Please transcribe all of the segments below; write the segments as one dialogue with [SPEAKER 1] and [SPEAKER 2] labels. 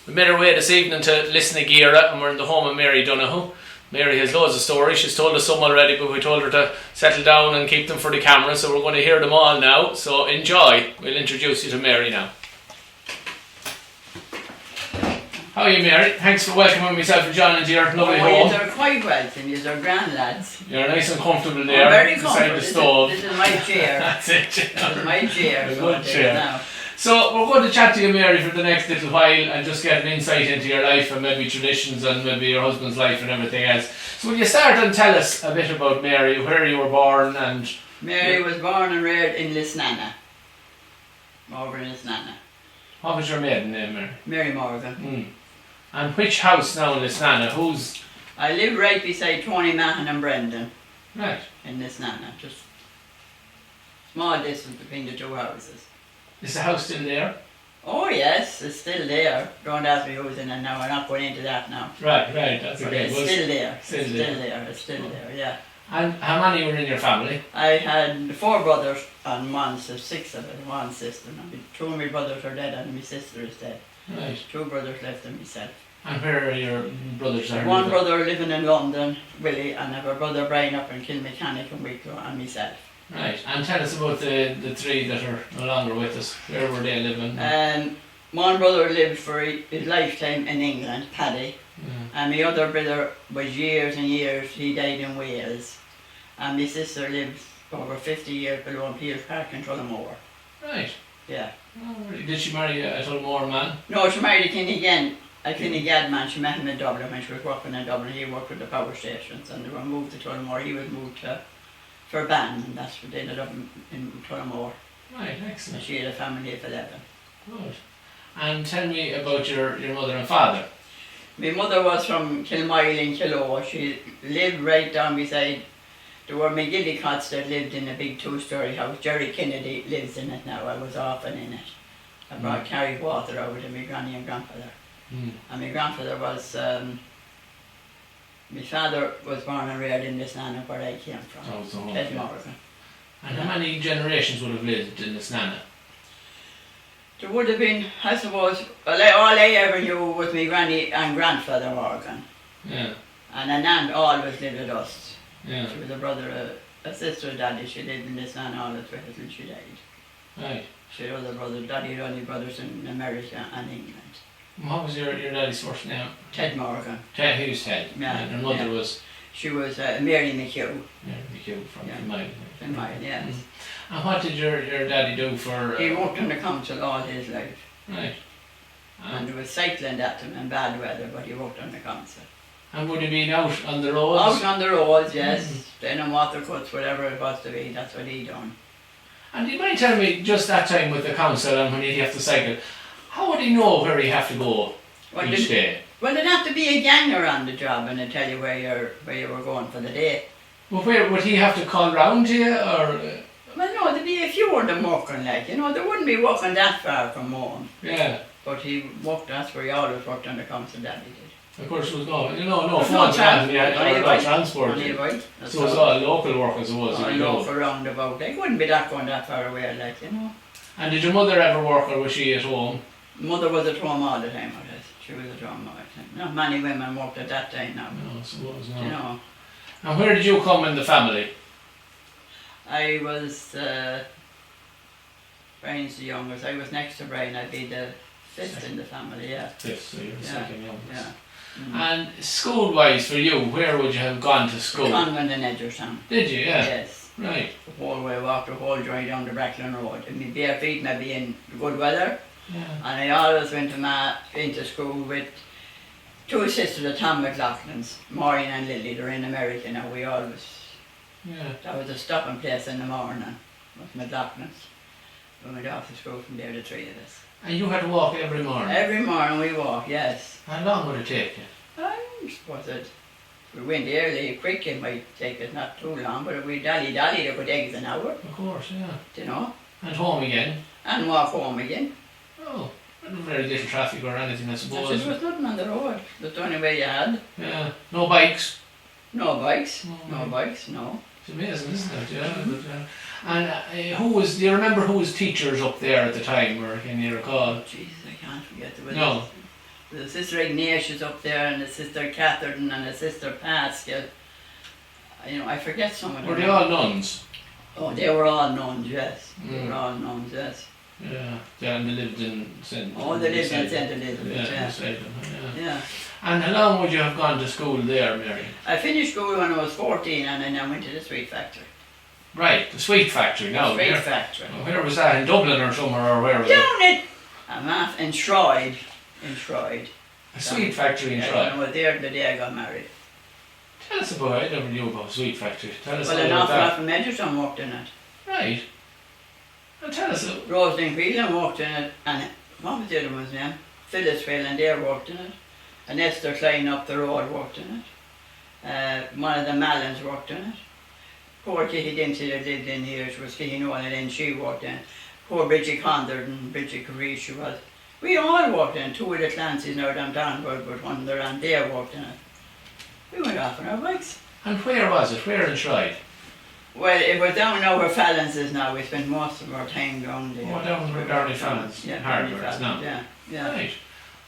[SPEAKER 1] We made our way this evening to listen to Gira, and we're in the home of Mary Donohoe. Mary has loads of stories. She's told us some already, but we told her to settle down and keep them for the camera, so we're going to hear them all now. So enjoy. We'll introduce you to Mary now. How are you, Mary? Thanks for welcoming myself and John into your lovely home.
[SPEAKER 2] You're quite welcome. You're grand lads.
[SPEAKER 1] You're nice and comfortable there.
[SPEAKER 2] Very comfortable.
[SPEAKER 1] Beside the stove.
[SPEAKER 2] This is my chair.
[SPEAKER 1] That's it.
[SPEAKER 2] This is my chair.
[SPEAKER 1] A good chair. Now. So we're going to chat to you, Mary, for the next little while and just get an insight into your life and maybe traditions and maybe your husband's life and everything else. So will you start and tell us a bit about Mary, where you were born and...
[SPEAKER 2] Mary was born and reared in Lisnana. Over in Lisnana.
[SPEAKER 1] What was your maiden name, Mary?
[SPEAKER 2] Mary Morgan.
[SPEAKER 1] And which house now in Lisnana? Who's...
[SPEAKER 2] I live right beside Tony Mahon and Brendan.
[SPEAKER 1] Right.
[SPEAKER 2] In Lisnana. Just small distance between the two houses.
[SPEAKER 1] Is the house still there?
[SPEAKER 2] Oh yes, it's still there. Don't ask me who's in it now. I'm not going into that now.
[SPEAKER 1] Right, that's okay.
[SPEAKER 2] It's still there.
[SPEAKER 1] Still there.
[SPEAKER 2] It's still there, yeah.
[SPEAKER 1] And how many were in your family?
[SPEAKER 2] I had 4 brothers and 6 of it, 1 sister. And 2 of my brothers are dead and my sister is dead.
[SPEAKER 1] Right.
[SPEAKER 2] 2 brothers left and myself.
[SPEAKER 1] And where are your brothers?
[SPEAKER 2] One brother living in London, Willie, and I have a brother Brian up in Kilmechanic and Wicklow, and myself.
[SPEAKER 1] Right, and tell us about the 3 that are no longer with us. Where were they living?
[SPEAKER 2] One brother lived for his lifetime in England, Paddy, and my other brother was years and years, he died in Wales, and my sister lived over 50 years below in Peel's Park in Tullamore.
[SPEAKER 1] Right.
[SPEAKER 2] Yeah.
[SPEAKER 1] Oh, really? Did she marry a Tullamore man?
[SPEAKER 2] No, she married a Kinnegad man. She met him in Dublin when she was working in Dublin. He worked with the power stations and they were moved to Tullamore. He was moved to Ferban, and that's what they ended up in Tullamore.
[SPEAKER 1] Right, excellent.
[SPEAKER 2] And she had a family of 11.
[SPEAKER 1] Good. And tell me about your mother and father.
[SPEAKER 2] My mother was from Kilmile in Killow. She lived right down beside, there were McGillicotts that lived in a big 2-story house. Jerry Kennedy lives in it now. I was often in it. I brought carried water over to my granny and grandfather. And my grandfather was, my father was born and reared in Lisnana where I came from, Ted Morgan.
[SPEAKER 1] And how many generations would have lived in Lisnana?
[SPEAKER 2] There would have been, I suppose, all I ever knew was my granny and grandfather Morgan.
[SPEAKER 1] Yeah.
[SPEAKER 2] And an aunt always lived with us.
[SPEAKER 1] Yeah.
[SPEAKER 2] She was a brother, a sister of Daddy. She lived in Lisnana all the way until she died.
[SPEAKER 1] Right.
[SPEAKER 2] She had other brothers. Daddy had only brothers in America and England.
[SPEAKER 1] What was your daddy's first name?
[SPEAKER 2] Ted Morgan.
[SPEAKER 1] Ted, who's Ted?
[SPEAKER 2] Yeah.
[SPEAKER 1] And her mother was?
[SPEAKER 2] She was Mary McHugh.
[SPEAKER 1] Mary McHugh from Kilmile.
[SPEAKER 2] Kilmile, yes.
[SPEAKER 1] And what did your daddy do for...
[SPEAKER 2] He worked in the council all his life.
[SPEAKER 1] Right.
[SPEAKER 2] And there was cycling at him in bad weather, but he worked on the council.
[SPEAKER 1] And would he be out on the roads?
[SPEAKER 2] Out on the roads, yes. Then in water cuts, whatever it was to be, that's what he done.
[SPEAKER 1] And you might tell me, just that time with the council and when he'd have to cycle, how would he know where he'd have to go each day?
[SPEAKER 2] Well, there'd have to be a gang around the job and they'd tell you where you were going for the day.
[SPEAKER 1] Well, where would he have to call round to you, or...?
[SPEAKER 2] Well, no, there'd be a few of them walking, like, they wouldn't be walking that far from home.
[SPEAKER 1] Yeah.
[SPEAKER 2] But he walked, that's where he always worked on the council, Daddy did.
[SPEAKER 1] Of course, there was no phone transport.
[SPEAKER 2] Only a bike.
[SPEAKER 1] So it was all local work, as it was.
[SPEAKER 2] All local roundabout. They wouldn't be going that far away, like,
[SPEAKER 1] And did your mother ever work, or was she at home?
[SPEAKER 2] Mother was at home all the time, I guess. She was at home all the time. Not many women worked at that time now.
[SPEAKER 1] No, I suppose not.
[SPEAKER 2] You know.
[SPEAKER 1] And where did you come in the family?
[SPEAKER 2] I was Brian's the youngest. I was next to Brian. I'd be the 5th in the family, yeah.
[SPEAKER 1] 5th, so you're the second youngest.
[SPEAKER 2] Yeah.
[SPEAKER 1] And school-wise for you, where would you have gone to school?
[SPEAKER 2] Convent in Edgerton.
[SPEAKER 1] Did you, yeah?
[SPEAKER 2] Yes.
[SPEAKER 1] Right.
[SPEAKER 2] The whole way, walked the whole journey down the Brackland Road. And my bare feet maybe in good weather.
[SPEAKER 1] Yeah.
[SPEAKER 2] And I always went into school with 2 sisters of Tom McLaughlin's, Maureen and Lily. They're in America now. We always...
[SPEAKER 1] Yeah.
[SPEAKER 2] That was a stopping place in the morning, with McLaughlin's. We went off to school from there, the 3 of us.
[SPEAKER 1] And you had to walk every morning?
[SPEAKER 2] Every morning we walk, yes.
[SPEAKER 1] How long would it take you?
[SPEAKER 2] I suppose it. We went early, quick, it might take us not too long, but if we dally, it would take us an hour.
[SPEAKER 1] Of course, yeah.
[SPEAKER 2] And
[SPEAKER 1] home again?
[SPEAKER 2] And walk home again.
[SPEAKER 1] Oh, very little traffic or anything, I suppose.
[SPEAKER 2] There was nothing on the road. That's the only way you had.
[SPEAKER 1] Yeah. No bikes?
[SPEAKER 2] No bikes. No bikes, no.
[SPEAKER 1] It's amazing, isn't it? Yeah. And do you remember who was teachers up there at the time, or can you recall?
[SPEAKER 2] Oh, Jesus, I can't forget.
[SPEAKER 1] No.
[SPEAKER 2] The sister Ignatius up there, and the sister Catherine, and the sister Pascal. I forget some of them.
[SPEAKER 1] Were they all nuns?
[SPEAKER 2] Oh, they were all nuns, yes. They were all nuns, yes.
[SPEAKER 1] Yeah, and they lived in St.
[SPEAKER 2] Oh, they lived in St. Elizabeth, yeah.
[SPEAKER 1] And how long would you have gone to school there, Mary?
[SPEAKER 2] I finished school when I was 14, and then I went to the sweet factory.
[SPEAKER 1] Right, the sweet factory now.
[SPEAKER 2] Sweet factory.
[SPEAKER 1] Where was that? In Dublin or somewhere, or where was
[SPEAKER 2] Down it! I'm in Shroyd. In Shroyd.
[SPEAKER 1] A sweet factory in Shroyd?
[SPEAKER 2] I was there the day I got married.
[SPEAKER 1] Tell us about it. I never knew about a sweet factory. Tell us
[SPEAKER 2] Well, an
[SPEAKER 1] about
[SPEAKER 2] awful
[SPEAKER 1] that.
[SPEAKER 2] lot from Edgerton worked in it.
[SPEAKER 1] Right. Well, tell us.
[SPEAKER 2] Rosalie Phelan worked in it, and what was the other one's name? Phyllis Phelan, they worked in it. And Esther Klein up the road worked in it. One of the Mallons worked in it. Poor Kitty Dempsey that lived in here, she was Kitty Nolan, and then she worked in it. Poor Bridget Condard and Bridget Career, she was. We all worked in it. Two of the Clancy's now down Downward, but one there and they worked in it. We went off on our bikes.
[SPEAKER 1] And where was it? Where in Shroyd?
[SPEAKER 2] Well, it was down now where Fallon's is now. We spent most of our time down there.
[SPEAKER 1] Oh, down where Gardy Fallon's.
[SPEAKER 2] Yeah,
[SPEAKER 1] Hardware is now.
[SPEAKER 2] Yeah.
[SPEAKER 1] Right.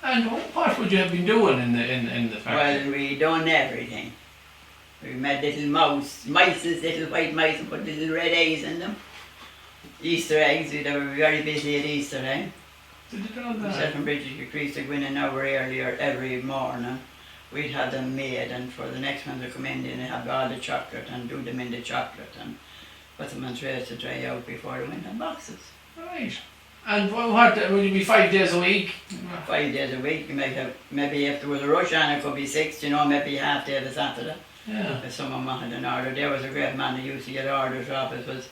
[SPEAKER 1] And what would you have been doing in the factory?
[SPEAKER 2] Well, we done everything. We made little mice, little white mice, and put little red eggs in them. Easter eggs, they were very busy at Easter time.
[SPEAKER 1] Did you know that?
[SPEAKER 2] Myself and Bridget Crease to go in an hour earlier every morning. We'd have them made, and for the next one to come in, they have all the chocolate and do them in the chocolate and put them on trays to dry out before they went in boxes.
[SPEAKER 1] Right. And what would it be 5 days a week?
[SPEAKER 2] 5 days a week. You might have, maybe if there was a rush on, it could be 6, maybe half day of a Saturday.
[SPEAKER 1] Yeah.
[SPEAKER 2] If someone wanted an order. There was a great man who used to get orders off. It was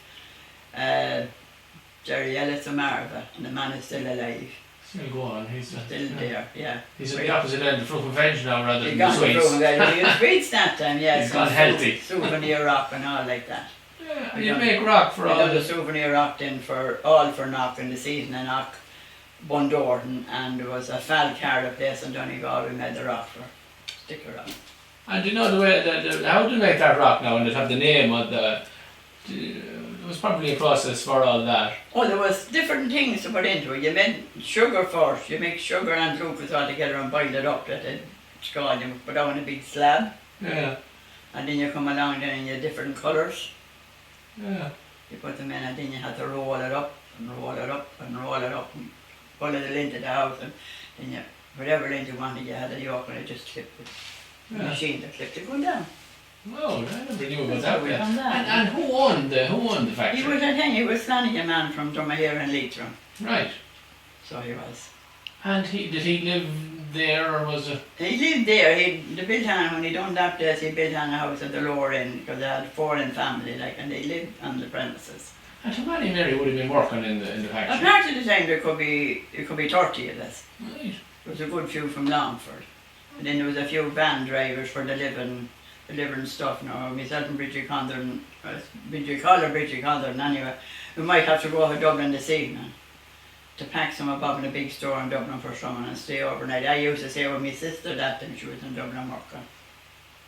[SPEAKER 2] Jerry Ellis of Marva, and the man is still alive.
[SPEAKER 1] Still go on, he's
[SPEAKER 2] Still there, yeah.
[SPEAKER 1] He's at the opposite end of fruit and veg now rather
[SPEAKER 2] He
[SPEAKER 1] than
[SPEAKER 2] got
[SPEAKER 1] the
[SPEAKER 2] the
[SPEAKER 1] sweets.
[SPEAKER 2] fruit and veg. He was sweets that time, yes.
[SPEAKER 1] He's gone healthy.
[SPEAKER 2] Souvenir rock and all like that.
[SPEAKER 1] Yeah, you make rock for
[SPEAKER 2] We
[SPEAKER 1] all
[SPEAKER 2] done the
[SPEAKER 1] the...
[SPEAKER 2] souvenir rock then for all for Knock in the season and Knock, Bundorton, and there was a Falcarra place in Donegal we made the rock for. Sticker rock.
[SPEAKER 1] And do you know the way, how do you make that rock now and it have the name of the... There was probably a process for all that.
[SPEAKER 2] Oh, there was different things to put into it. You made sugar first. You make sugar and glucose all together and boil it up. That it's called. You put down a big slab.
[SPEAKER 1] Yeah.
[SPEAKER 2] And then you come along then in your different colours.
[SPEAKER 1] Yeah.
[SPEAKER 2] You put them in and then you had to roll it up and roll it up and roll it up and pull it into the house, and then you, whatever length you wanted, you had a yoke and it just clipped it. The machine that clipped it going down.
[SPEAKER 1] Oh, I never knew about
[SPEAKER 2] That's how
[SPEAKER 1] that.
[SPEAKER 2] we
[SPEAKER 1] Yeah.
[SPEAKER 2] done that.
[SPEAKER 1] And who owned the factory?
[SPEAKER 2] He was a thing, he was Flanagan man from Drumahare and Leitrim.
[SPEAKER 1] Right.
[SPEAKER 2] So he was.
[SPEAKER 1] And did he live there or was it?
[SPEAKER 2] He lived there. The built on, when he done that place, he built on a house at the lower end because they had 4 in family, like, and they lived on the premises.
[SPEAKER 1] And how many Mary would have been working in the factory?
[SPEAKER 2] Apart from the time there could be 30 of us.
[SPEAKER 1] Right.
[SPEAKER 2] There was a good few from Longford. And then there was a few van drivers for the living stuff now. Myself and Bridget Condor, Bridget Condor, anyway. We might have to go to Dublin this evening to pack some above in a big store in Dublin for someone and stay overnight. I used to stay with my sister that time she was in Dublin working.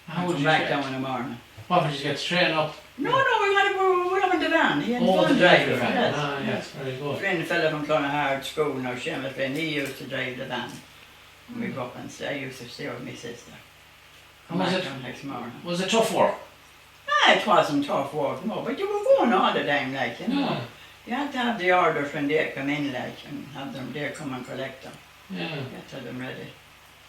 [SPEAKER 1] How would
[SPEAKER 2] Come
[SPEAKER 1] you
[SPEAKER 2] back
[SPEAKER 1] get?
[SPEAKER 2] down in the morning.
[SPEAKER 1] What would you get? Train up?
[SPEAKER 2] No, we had to go up in the van. He had
[SPEAKER 1] Oh,
[SPEAKER 2] fun
[SPEAKER 1] the
[SPEAKER 2] driver.
[SPEAKER 1] van.
[SPEAKER 2] Yes.
[SPEAKER 1] Ah, yes, very good.
[SPEAKER 2] Friend, a fella from Clonahard School now, Seamus Flynn, he used to drive the van. We go up and stay. I used to stay with my sister.
[SPEAKER 1] And was
[SPEAKER 2] Back
[SPEAKER 1] it-
[SPEAKER 2] down next morning.
[SPEAKER 1] Was it tough work?
[SPEAKER 2] It wasn't tough work, no, but you were going all the time, like, you know.
[SPEAKER 1] Yeah.
[SPEAKER 2] You had to have the orders when they come in, like, and have them there come and collect them.
[SPEAKER 1] Yeah.
[SPEAKER 2] You had to have them ready.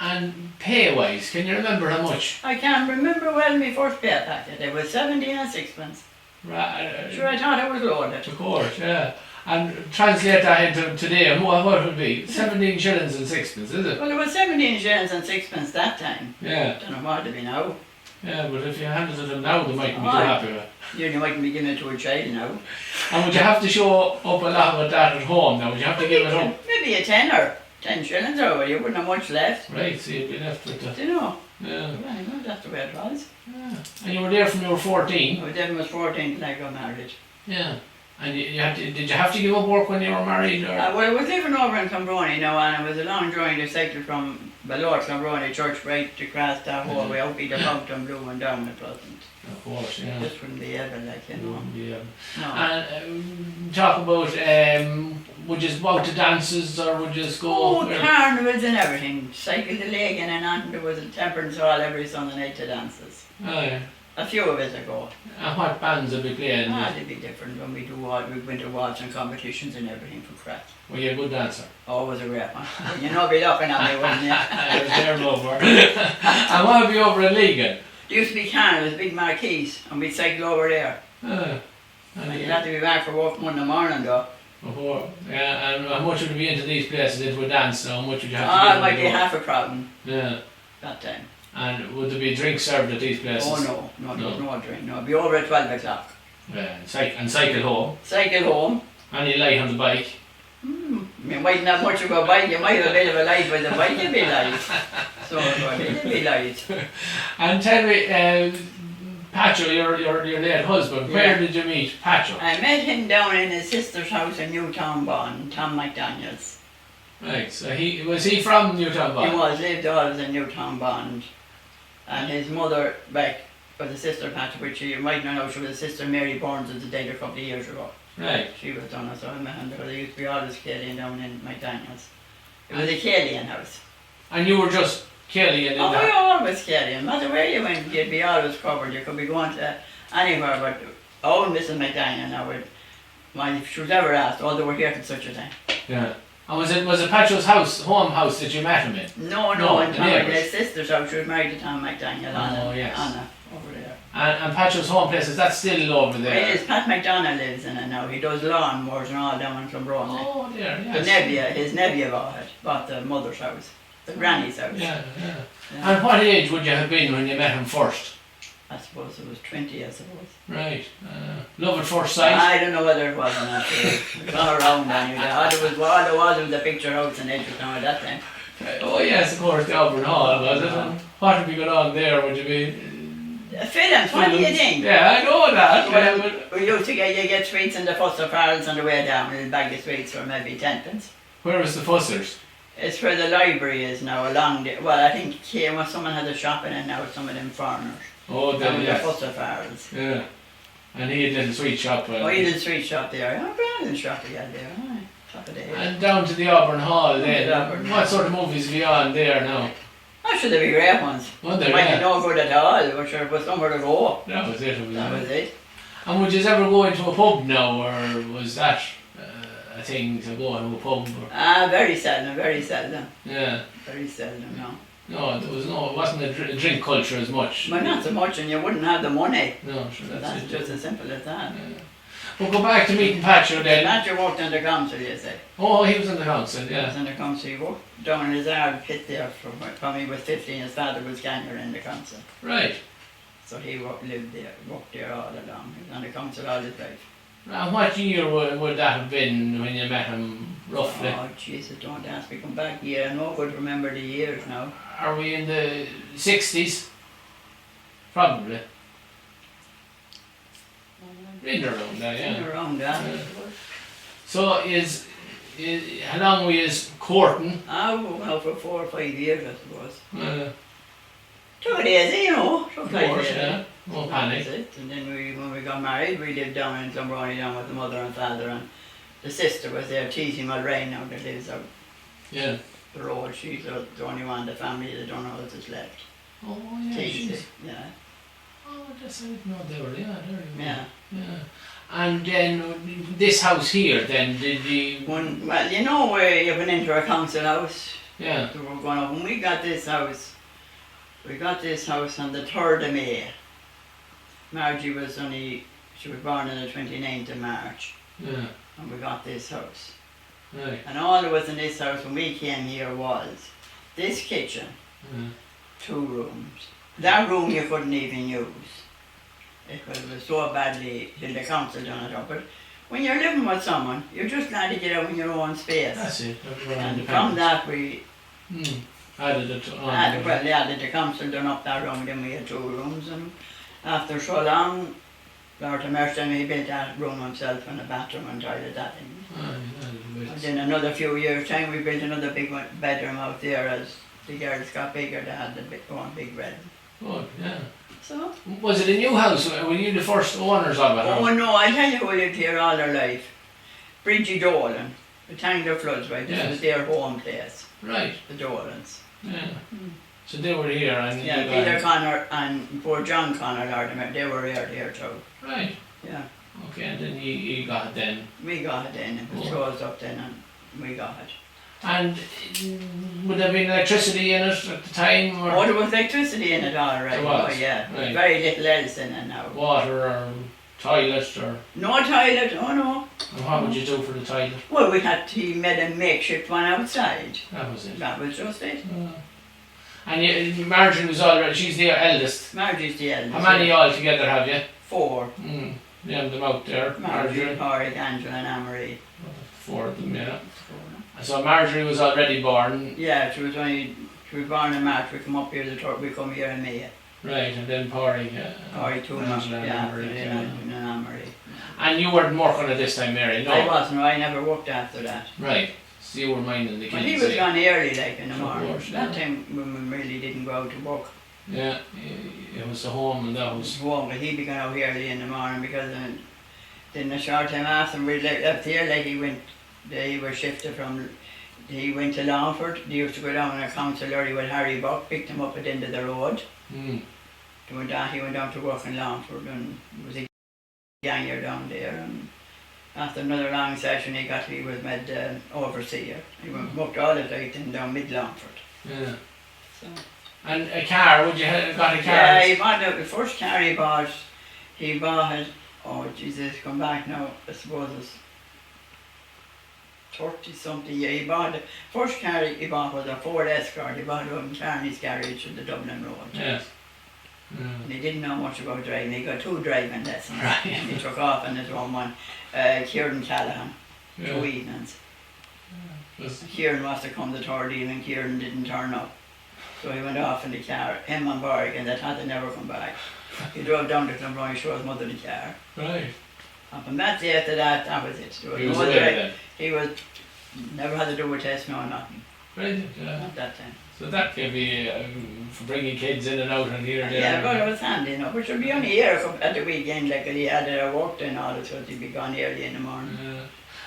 [SPEAKER 1] And pay-wise, can you remember how much?
[SPEAKER 2] I can remember well my first pay packet. It was 17 and sixpence. Sure, I thought it was loaded.
[SPEAKER 1] Of course, yeah. And translate that into today, and what would it be? 17 shillings and sixpence, is it?
[SPEAKER 2] Well, it was 17 shillings and sixpence that time.
[SPEAKER 1] Yeah.
[SPEAKER 2] I don't know what it'd be now.
[SPEAKER 1] Yeah, but if you handed it to them now, they mightn't be too
[SPEAKER 2] Aye.
[SPEAKER 1] happy with it.
[SPEAKER 2] You mightn't be giving it to a child now.
[SPEAKER 1] And would you have to show up a lot with that at home now? Would you have to give it up?
[SPEAKER 2] Maybe a tenner. 10 shillings or you wouldn't have much left.
[SPEAKER 1] Right, so you'd be left with the...
[SPEAKER 2] Do you know?
[SPEAKER 1] Yeah.
[SPEAKER 2] Well, that's the way it was.
[SPEAKER 1] Yeah. And you were there from you were 14?
[SPEAKER 2] I was then was 14 till I got married.
[SPEAKER 1] Yeah. And you had to, did you have to give up work when you were married? Or?
[SPEAKER 2] Well, I was living over in Clonbrony now, and it was a long journey to cycle from below Clonbrony Church right across that whole way out the Fountain Blue and down it wasn't.
[SPEAKER 1] Of course, yeah.
[SPEAKER 2] This wouldn't be able, like, you know.
[SPEAKER 1] Yeah.
[SPEAKER 2] No.
[SPEAKER 1] And talk about would you go out to dances or would you just go?
[SPEAKER 2] Oh, carnivals and everything. Cycle to Lagan and on. There was a temperance hall every Sunday night to dances.
[SPEAKER 1] Oh, yeah.
[SPEAKER 2] A few of us ago.
[SPEAKER 1] And what bands would be playing?
[SPEAKER 2] They'd be different when we went to waltzing competitions and everything for crack.
[SPEAKER 1] Were you a good dancer?
[SPEAKER 2] Always a great one. You know, be looking at me, wouldn't you?
[SPEAKER 1] I was there over. And what would be over in Legan?
[SPEAKER 2] There used to be carnivals, big marquees, and we'd cycle over there. And you'd have to be back for work Monday morning though.
[SPEAKER 1] Yeah, and how much would you be into these places into a dance now? How much would you have to
[SPEAKER 2] Ah,
[SPEAKER 1] do?
[SPEAKER 2] it might be half a crowd
[SPEAKER 1] Yeah.
[SPEAKER 2] that time.
[SPEAKER 1] And would there be drinks served at these places?
[SPEAKER 2] Oh no, no drink. No, it'd be over at 12 o'clock.
[SPEAKER 1] Yeah, and cycle home.
[SPEAKER 2] Cycle home.
[SPEAKER 1] And you lie on the bike.
[SPEAKER 2] You mightn't have much of a bike, you might have a bit of a light, but the bike would be light. So it would be light.
[SPEAKER 1] And tell me, Pacho, your late husband, where did you meet Pacho?
[SPEAKER 2] I met him down in his sister's house in Newtown Bond, Tom McDaniel's.
[SPEAKER 1] Right, so was he from Newtown Bond?
[SPEAKER 2] He lived always in Newtown Bond. And his mother, back was a sister Pacho, which you might not know, she was a sister Mary Burns at the date a couple of years ago.
[SPEAKER 1] Right.
[SPEAKER 2] She was done so I met him because they used to be always Killian down in McDaniel's. It was a Killian house.
[SPEAKER 1] And you were just Killian in
[SPEAKER 2] we
[SPEAKER 1] that?
[SPEAKER 2] always Killian. No matter where you went, you'd be always covered. You could be going to anywhere, but old Mrs. McDaniel now if she was ever asked, oh, they were here for such a thing.
[SPEAKER 1] Yeah. And was it Pacho's home house that you met him in?
[SPEAKER 2] No, in his sister's house. She was married to Tom McDaniel. Anna, over there.
[SPEAKER 1] And Pacho's home place, is that still over there?
[SPEAKER 2] It is. Pat McDonough lives in it now. He does lawnmowers and all down in Clonbrony.
[SPEAKER 1] Oh, there, yes.
[SPEAKER 2] His nephew bought the mother's house, the granny's house.
[SPEAKER 1] Yeah. And what age would you have been when you met him first?
[SPEAKER 2] I suppose it was 20, I suppose.
[SPEAKER 1] Right. Love at first sight?
[SPEAKER 2] I don't know whether it was or not. It was all around anyway. All there was a picture house in Edgerton at that time.
[SPEAKER 1] Oh yes, of course, the Auburn Hall, was it? And what would be going on there? Would you be...
[SPEAKER 2] Films, what do you think?
[SPEAKER 1] Yeah, I know that.
[SPEAKER 2] We used to get sweets in the Foster Farrells on the way down, a little bag of sweets for maybe 10 pence.
[SPEAKER 1] Where was the Fussers?
[SPEAKER 2] It's where the library is now, along the... Well, I think someone had a shop in it now, some of them foreigners.
[SPEAKER 1] Oh,
[SPEAKER 2] the Foster Farrells.
[SPEAKER 1] Yeah. And he had a little sweet shop.
[SPEAKER 2] He had a sweet shop there. Brandon shop he had there. Top of the hill.
[SPEAKER 1] And down to the Auburn Hall then. What sort of movies are you on there now?
[SPEAKER 2] Actually, there be great ones.
[SPEAKER 1] Oh, there
[SPEAKER 2] might be no good at all, but sure, it was somewhere to go.
[SPEAKER 1] That was it.
[SPEAKER 2] That was it.
[SPEAKER 1] And would you ever go into a pub now, or was that a thing to go into a pub?
[SPEAKER 2] Very seldom, very seldom.
[SPEAKER 1] Yeah.
[SPEAKER 2] Very seldom, no.
[SPEAKER 1] No, it wasn't a drink culture as much.
[SPEAKER 2] Well, not so much, and you wouldn't have the money.
[SPEAKER 1] No, sure,
[SPEAKER 2] that's just as simple as that.
[SPEAKER 1] Yeah. We'll go back to meeting Pacho then.
[SPEAKER 2] Pacho worked in the council, you say?
[SPEAKER 1] Oh, he was in the council, yeah.
[SPEAKER 2] He was in the council. He worked down in his hard pit there from he was 15. His father was ganger in the council.
[SPEAKER 1] Right.
[SPEAKER 2] So he worked there all along. He was on the council all his life.
[SPEAKER 1] And what year would that have been when you met him, roughly?
[SPEAKER 2] Oh, Jesus, don't ask me. Come back here. I know I could remember the years now.
[SPEAKER 1] Are we in the 60s? Probably. In around that, yeah.
[SPEAKER 2] In around that.
[SPEAKER 1] Yeah. So how long were you courting?
[SPEAKER 2] Well, for 4 or 5 years, I suppose. Took it easy,
[SPEAKER 1] Of course, yeah. No panic.
[SPEAKER 2] And then when we got married, we lived down in Clonbrony down with the mother and father, and the sister was there, Teasy Mulrae now, that lives out
[SPEAKER 1] the
[SPEAKER 2] road. She's the only one in the family that don't know that's left.
[SPEAKER 1] Oh, yeah.
[SPEAKER 2] Teasy, yeah.
[SPEAKER 1] Oh, that's I didn't know they were, there you go.
[SPEAKER 2] Yeah.
[SPEAKER 1] And then this house here, then did you?
[SPEAKER 2] Well, you know where you went into a council house.
[SPEAKER 1] Yeah.
[SPEAKER 2] We were going up, when we got this house on the 3rd of May. Margie she was born on the 29th of March.
[SPEAKER 1] Yeah.
[SPEAKER 2] And we got this house.
[SPEAKER 1] Right.
[SPEAKER 2] And all there was in this house when we came here was this kitchen, 2 rooms. That room you couldn't even use. It was so badly till the council done it up. But when you're living with someone, you're just glad to get out in your own space.
[SPEAKER 1] That's it.
[SPEAKER 2] And from that we
[SPEAKER 1] added it on.
[SPEAKER 2] Added the council done up that room, then we had 2 rooms, and after so long, Lord have mercy, he built that room himself and a bathroom and toilet, that thing. And then another few years time we built another big bedroom out there as the girls got bigger, they had one big bedroom.
[SPEAKER 1] Oh, yeah.
[SPEAKER 2] So?
[SPEAKER 1] Was it a new house? Were you the first owners of it?
[SPEAKER 2] Oh no, I tell you who lived here all their life. Bridgie Dolan. The Tangler Floods, right? This
[SPEAKER 1] Yes.
[SPEAKER 2] was their home place,
[SPEAKER 1] Right.
[SPEAKER 2] the Dolans.
[SPEAKER 1] Yeah. So they were here and
[SPEAKER 2] Yeah,
[SPEAKER 1] you
[SPEAKER 2] Peter
[SPEAKER 1] guys-
[SPEAKER 2] Connor and poor John Connor, Lord, they were here too.
[SPEAKER 1] Right.
[SPEAKER 2] Yeah,
[SPEAKER 1] Okay, and then you got it then.
[SPEAKER 2] we got it then, it was
[SPEAKER 1] Oh.
[SPEAKER 2] closed up then and we got it.
[SPEAKER 1] And would there have been electricity in it at the time or
[SPEAKER 2] Oh, there was electricity in it all right.
[SPEAKER 1] There was,
[SPEAKER 2] Oh, yeah,
[SPEAKER 1] right.
[SPEAKER 2] very little else in it now.
[SPEAKER 1] water or toilet or
[SPEAKER 2] No toilet, oh no.
[SPEAKER 1] and what would you do for the toilet?
[SPEAKER 2] Well, he made a makeshift one outside.
[SPEAKER 1] That was it.
[SPEAKER 2] That was just it.
[SPEAKER 1] And Marjorie was already, she's the eldest.
[SPEAKER 2] Margie's the eldest.
[SPEAKER 1] How many all together have you?
[SPEAKER 2] 4.
[SPEAKER 1] Name them out there.
[SPEAKER 2] Marjorie, Porrick, Angela and Anne-Marie.
[SPEAKER 1] 4 of them, yeah. So Marjorie was already born,
[SPEAKER 2] Yeah, she was born in March. We come up here, we come here in May.
[SPEAKER 1] right, and then Porry.
[SPEAKER 2] Porrick 2 months,
[SPEAKER 1] Angela and
[SPEAKER 2] yeah,
[SPEAKER 1] Anne-Marie,
[SPEAKER 2] and
[SPEAKER 1] yeah.
[SPEAKER 2] then Anne-Marie.
[SPEAKER 1] And you weren't working at this time, Mary, no?
[SPEAKER 2] I wasn't, I never worked after that.
[SPEAKER 1] Right, so you were minding the kids.
[SPEAKER 2] But he was gone early, like, in the
[SPEAKER 1] Of
[SPEAKER 2] morning.
[SPEAKER 1] course,
[SPEAKER 2] That
[SPEAKER 1] yeah.
[SPEAKER 2] time when we really didn't go out to work.
[SPEAKER 1] Yeah, it was the home and that
[SPEAKER 2] It
[SPEAKER 1] was...
[SPEAKER 2] was warm, but he'd be going out early in the morning because then a short time after we left here, like he was shifted from, he went to Longford. He used to go down on a council lorry with Harry Buck, picked him up at the end of the road.
[SPEAKER 1] Mm.
[SPEAKER 2] He went down to work in Longford and was a ganger down there. And after another long session, he was made overseer. He worked all his life in down mid Longford.
[SPEAKER 1] Yeah.
[SPEAKER 2] So.
[SPEAKER 1] And a car, would you have got a car?
[SPEAKER 2] Yeah, he bought the first car he bought it, oh Jesus, come back now, I suppose it's 30 something, yeah, he bought the first car he bought was a Ford Escort, he bought it in Carney's garage in the Dublin Road.
[SPEAKER 1] Yes.
[SPEAKER 2] And he didn't know much about driving, he got 2 driving lessons,
[SPEAKER 1] Right.
[SPEAKER 2] and he took off on his own one, Kieran Callahan, 2 evenings.
[SPEAKER 1] Was-
[SPEAKER 2] Kieran was to come the third evening, Kieran didn't turn up. So he went off in the car, him and Borg, and they thought they'd never come back. He drove down to Clonbrony, showed his mother the car.
[SPEAKER 1] Right.
[SPEAKER 2] And from that day after that, that was it. There was
[SPEAKER 1] He was
[SPEAKER 2] no
[SPEAKER 1] away
[SPEAKER 2] drive.
[SPEAKER 1] then.
[SPEAKER 2] He was, never had to do a test, no nothing.
[SPEAKER 1] Right, yeah.
[SPEAKER 2] Not that time.
[SPEAKER 1] So that could be for bringing kids in and out and here and there.
[SPEAKER 2] Yeah, but it was handy, you know. But she'd be only here at the weekend, like he had worked and all that, so he'd be gone early in the morning.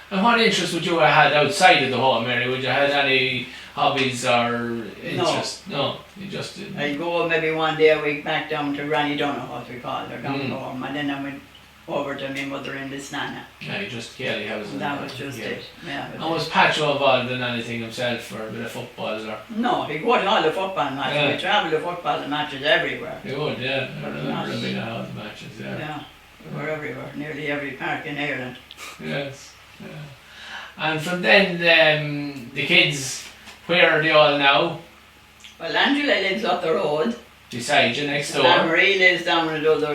[SPEAKER 1] And what interest would you have had outside of the home, Mary? Would you have had any hobbies or interest? No, you just didn't.
[SPEAKER 2] I'd go maybe one day a week back down to Mary Donohoe, as we called her, down home, and then I went over to my mother-in-law's nana.
[SPEAKER 1] Yeah, you just Kelly house.
[SPEAKER 2] And that was just it. Yeah,
[SPEAKER 1] And was Pacho involved in anything himself or a bit of football or?
[SPEAKER 2] No, he go to all the football matches.
[SPEAKER 1] Yeah.
[SPEAKER 2] We travel to football matches everywhere.
[SPEAKER 1] He would, yeah. I
[SPEAKER 2] But
[SPEAKER 1] remember
[SPEAKER 2] not-
[SPEAKER 1] him being at all the matches, yeah.
[SPEAKER 2] Yeah, we're everywhere. Nearly every park in Ireland.
[SPEAKER 1] Yes. Yeah. And from then, the kids, where are they all now?
[SPEAKER 2] Well, Angela lives up the road.
[SPEAKER 1] Beside you, next door.
[SPEAKER 2] Anne-Marie lives down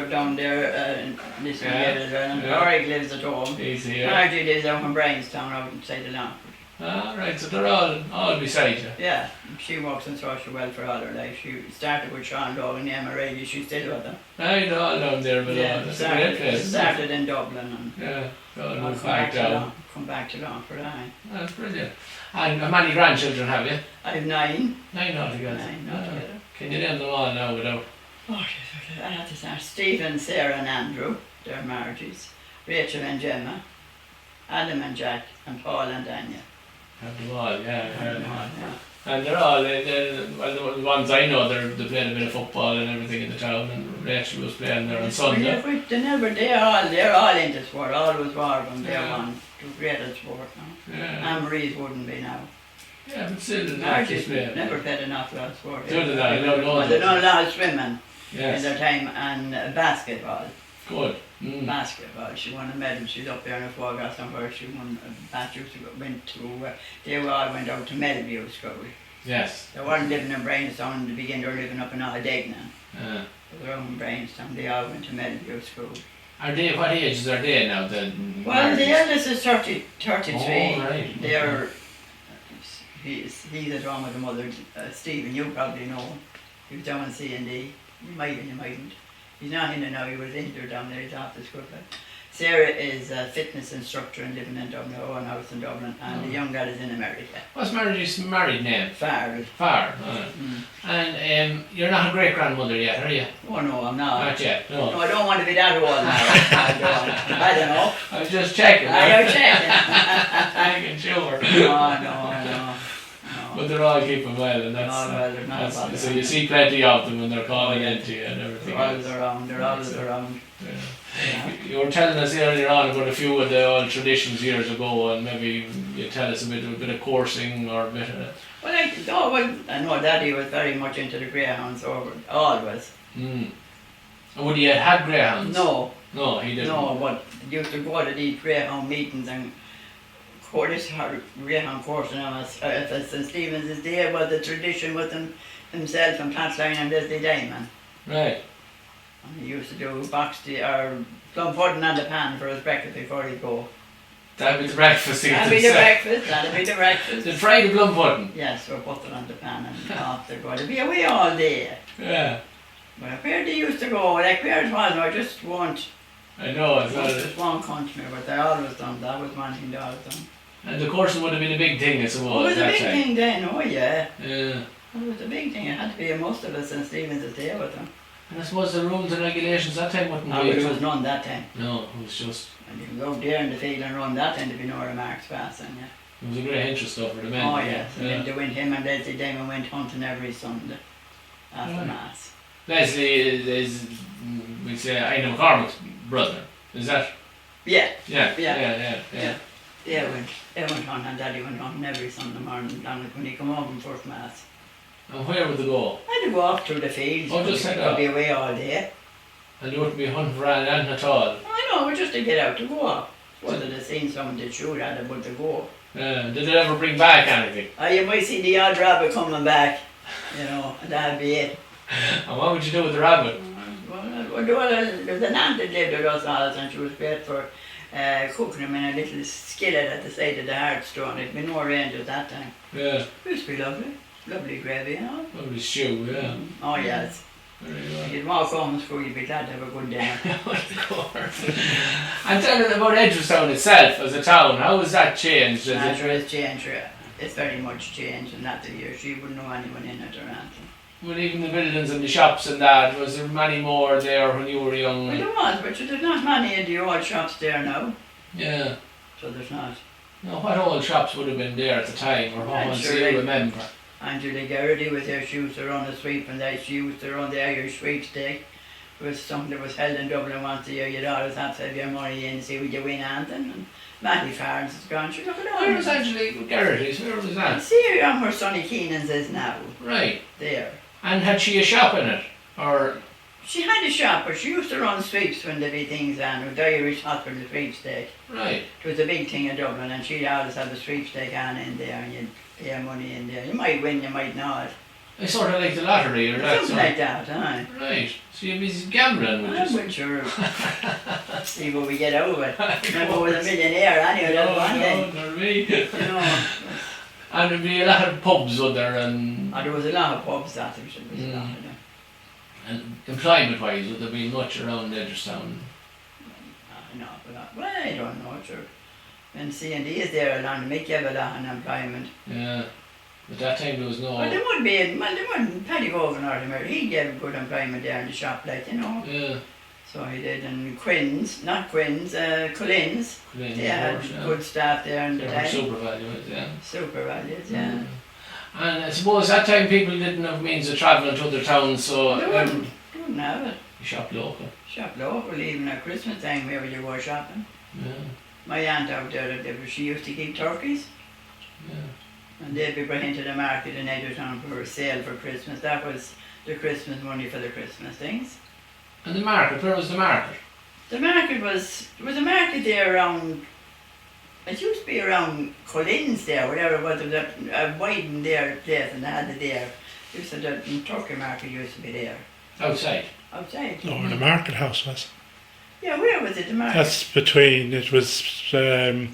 [SPEAKER 2] down there, listening
[SPEAKER 1] Yeah.
[SPEAKER 2] here as well. And
[SPEAKER 1] Yeah.
[SPEAKER 2] Porrick lives at home.
[SPEAKER 1] He's here.
[SPEAKER 2] Margie lives out in Bryanstown, out inside the Longford.
[SPEAKER 1] Ah, right, so they're all beside you.
[SPEAKER 2] Yeah, she works in social welfare all her life. She started with Sean Lowe and Emma Rayleigh. She's still with them.
[SPEAKER 1] Right, they're all down there below.
[SPEAKER 2] Yeah,
[SPEAKER 1] That's a great place. isn't it?
[SPEAKER 2] started in Dublin and
[SPEAKER 1] Yeah, they all
[SPEAKER 2] I'll
[SPEAKER 1] moved back down.
[SPEAKER 2] come back to Longford. Aye.
[SPEAKER 1] That's brilliant. And how many grandchildren have you?
[SPEAKER 2] I have 9.
[SPEAKER 1] 9 altogether.
[SPEAKER 2] 9
[SPEAKER 1] Ah,
[SPEAKER 2] altogether.
[SPEAKER 1] Can you name them all now without?
[SPEAKER 2] Oh, I had to start. Stephen, Sarah and Andrew, they're Margie's. Rachel and Gemma. Adam and Jack and Paul and Daniel.
[SPEAKER 1] Have them all, yeah.
[SPEAKER 2] Yeah.
[SPEAKER 1] And they're all, well, the ones I know, they played a bit of football and everything in the town, and Rachel was playing there on Sunday.
[SPEAKER 2] They're all into sport, always were when they're
[SPEAKER 1] Yeah.
[SPEAKER 2] on to great at sport now.
[SPEAKER 1] Yeah,
[SPEAKER 2] Anne-Marie's wouldn't be now.
[SPEAKER 1] yeah, but still, they're
[SPEAKER 2] Margie's
[SPEAKER 1] playing.
[SPEAKER 2] never played an awful lot of sport.
[SPEAKER 1] So did I, no,
[SPEAKER 2] Well, they done a lot of swimming in
[SPEAKER 1] Yes,
[SPEAKER 2] their time and basketball.
[SPEAKER 1] good.
[SPEAKER 2] Basketball, she won a medal. She's up there in a Fogas somewhere. She won a batch. Went to. They all went out to Melview School.
[SPEAKER 1] Yes.
[SPEAKER 2] They weren't living in Bryanstown in the beginning. They were living up in Aldegna.
[SPEAKER 1] Uh,
[SPEAKER 2] They were out in Bryanstown. They all went to Melview School.
[SPEAKER 1] what ages are they now then?
[SPEAKER 2] Well, the eldest is 33.
[SPEAKER 1] Oh, right.
[SPEAKER 2] They're. He's at home with the mother. Stephen, you probably know him. He was down in C&D. You might and you mightn't. He's not in it now, he was injured down there, he's off the school. Sarah is a fitness instructor and living in Dublin, her own house in Dublin, and the young girl is in America.
[SPEAKER 1] What's Margie's married name?
[SPEAKER 2] Farrell.
[SPEAKER 1] Far.
[SPEAKER 2] Mm.
[SPEAKER 1] And you're not a great grandmother yet, are you?
[SPEAKER 2] Oh no, I'm not.
[SPEAKER 1] Not yet.
[SPEAKER 2] No,
[SPEAKER 1] No.
[SPEAKER 2] I don't want to be that old now. I don't know.
[SPEAKER 1] I was just checking.
[SPEAKER 2] I don't check.
[SPEAKER 1] hanging sure.
[SPEAKER 2] No.
[SPEAKER 1] But they're all keeping well, and
[SPEAKER 2] They're not bothered.
[SPEAKER 1] so you see plenty of them when they're calling into you and everything.
[SPEAKER 2] They're always around.
[SPEAKER 1] Yeah. You were telling us earlier on about a few of the old traditions years ago, and maybe you tell us a bit of coursing or a bit of.
[SPEAKER 2] Well, I know Daddy was very much into the greyhounds, always.
[SPEAKER 1] And would he had greyhounds?
[SPEAKER 2] No,
[SPEAKER 1] he didn't.
[SPEAKER 2] No, but he used to go to these greyhound meetings and greyhound coursing on us. St. Stephen's is there, was the tradition with himself and Plantline and Leslie Damon.
[SPEAKER 1] Right.
[SPEAKER 2] And he used to do plum pudding on the pan for his breakfast before he'd go.
[SPEAKER 1] That'd be the breakfast.
[SPEAKER 2] That'd be the breakfast.
[SPEAKER 1] The fried plum pudding.
[SPEAKER 2] Yes, we'll put it on the pan and off they go. They'd be away all day.
[SPEAKER 1] Yeah.
[SPEAKER 2] But where they used to go, like where it was, I just won't.
[SPEAKER 1] I know, it's not
[SPEAKER 2] just won't come to me, but they always done. That was one thing they always done.
[SPEAKER 1] And the coursing would have been a big thing, I suppose.
[SPEAKER 2] It was a big
[SPEAKER 1] time.
[SPEAKER 2] thing then, oh yeah.
[SPEAKER 1] Yeah.
[SPEAKER 2] It was a big thing. It had to be a most of us in Stevens is there with them.
[SPEAKER 1] And I suppose the rules and regulations that time wouldn't be.
[SPEAKER 2] There was none that time.
[SPEAKER 1] No, it was just.
[SPEAKER 2] And you can go there in the field and run that, and there'd be no remarks passing, yeah.
[SPEAKER 1] It was a great interest though for the men.
[SPEAKER 2] Oh yes, and then they went, him and Leslie Damon went hunting every Sunday after Mass.
[SPEAKER 1] Leslie is, we'd say, Aina McCormick's brother, is that?
[SPEAKER 2] Yeah.
[SPEAKER 1] Yeah.
[SPEAKER 2] They went hunting, and Daddy went hunting every Sunday morning when he come home from first Mass.
[SPEAKER 1] And where would they go?
[SPEAKER 2] I had to go off through the fields.
[SPEAKER 1] Oh, just head
[SPEAKER 2] Could
[SPEAKER 1] out.
[SPEAKER 2] be away all day.
[SPEAKER 1] And you wouldn't be hunting for anything at all?
[SPEAKER 2] I know, but just to get out to go off. Whether they seen someone to shoot at it, but to go.
[SPEAKER 1] Did they ever bring back anything?
[SPEAKER 2] You might see the odd rabbit coming back, and that'd be it.
[SPEAKER 1] And what would you do with the rabbit?
[SPEAKER 2] Well, there was an aunt that lived with us all, and she was great for cooking them in a little skillet at the side of the hearthstone. It'd be no range at that time.
[SPEAKER 1] Yeah.
[SPEAKER 2] It used to be lovely. Lovely gravy,
[SPEAKER 1] Lovely stew, yeah.
[SPEAKER 2] Oh, yes.
[SPEAKER 1] Very well.
[SPEAKER 2] You'd walk home from school, you'd be glad to have a good dinner.
[SPEAKER 1] Of course. And tell us about Edgeworthstown itself as a town. How has that changed?
[SPEAKER 2] It's changed, it's very much changed in that year. She wouldn't know anyone in it or anything.
[SPEAKER 1] Well, even the buildings and the shops and that, was there many more there when you were young?
[SPEAKER 2] Well, there was, but there's not many in the old shops there now.
[SPEAKER 1] Yeah.
[SPEAKER 2] So there's not.
[SPEAKER 1] Now, what old shops would have been there at the time, or what ones do you remember?
[SPEAKER 2] Angela Garrity with her, she used to run a sweep, and she used to run the Irish sweepstake. It was something that was held in Dublin once a year. You'd always have to have your money in to see would you win anything. And Matty Farnes is gone. She look at all.
[SPEAKER 1] Where was Angela Garrity's? Where was that?
[SPEAKER 2] See where Sonny Keenan's is now.
[SPEAKER 1] Right.
[SPEAKER 2] There.
[SPEAKER 1] And had she a shop in it? Or?
[SPEAKER 2] She had a shop, but she used to run sweeps when there'd be things on, with the Irish Hospital sweepstake.
[SPEAKER 1] Right.
[SPEAKER 2] It was a big thing in Dublin, and she'd always have a sweepstake on in there, and you'd pay your money in there. You might win, you might not.
[SPEAKER 1] It's sort of like the lottery or that
[SPEAKER 2] Something like that, aye.
[SPEAKER 1] Right. So you'd be gambling, would you?
[SPEAKER 2] I'm not sure. See what we get out of it. Remember, I was a millionaire anyway, that's one thing.
[SPEAKER 1] No, not me.
[SPEAKER 2] You know.
[SPEAKER 1] And there'd be a lot of pubs out there and...
[SPEAKER 2] There was a lot of pubs that there was a lot of them.
[SPEAKER 1] And employment-wise, would there be much around Edgeworthstown?
[SPEAKER 2] No, well, I don't know, sure. And C&D is there along to make you have a lot of employment.
[SPEAKER 1] Yeah. At that time there was no...
[SPEAKER 2] Well, there would be, Paddy Gove in North America, he gave good employment there in the shop, like, you know.
[SPEAKER 1] Yeah.
[SPEAKER 2] So he did, and Collins, they had good staff there in the time.
[SPEAKER 1] Super valued, yeah.
[SPEAKER 2] Super valued, yeah.
[SPEAKER 1] And I suppose that time people didn't have means of travelling to other towns, so...
[SPEAKER 2] They wouldn't have it.
[SPEAKER 1] You shop local.
[SPEAKER 2] Shop local, even at Christmas time, wherever you go shopping.
[SPEAKER 1] Yeah.
[SPEAKER 2] My aunt out there, she used to keep turkeys.
[SPEAKER 1] Yeah.
[SPEAKER 2] And they'd be brought to the market in Edgeworthstown for a sale for Christmas. That was the Christmas money for the Christmas things.
[SPEAKER 1] And the market, where was the market?
[SPEAKER 2] The market there was a market there around, it used to be around Collins there, whatever it was, there was a widen there place, and they had it there. The turkey market used to be there.
[SPEAKER 1] Outside?
[SPEAKER 2] Outside.
[SPEAKER 3] No, where the market house was.
[SPEAKER 2] Yeah, where was it, the market?
[SPEAKER 3] That's between, it was around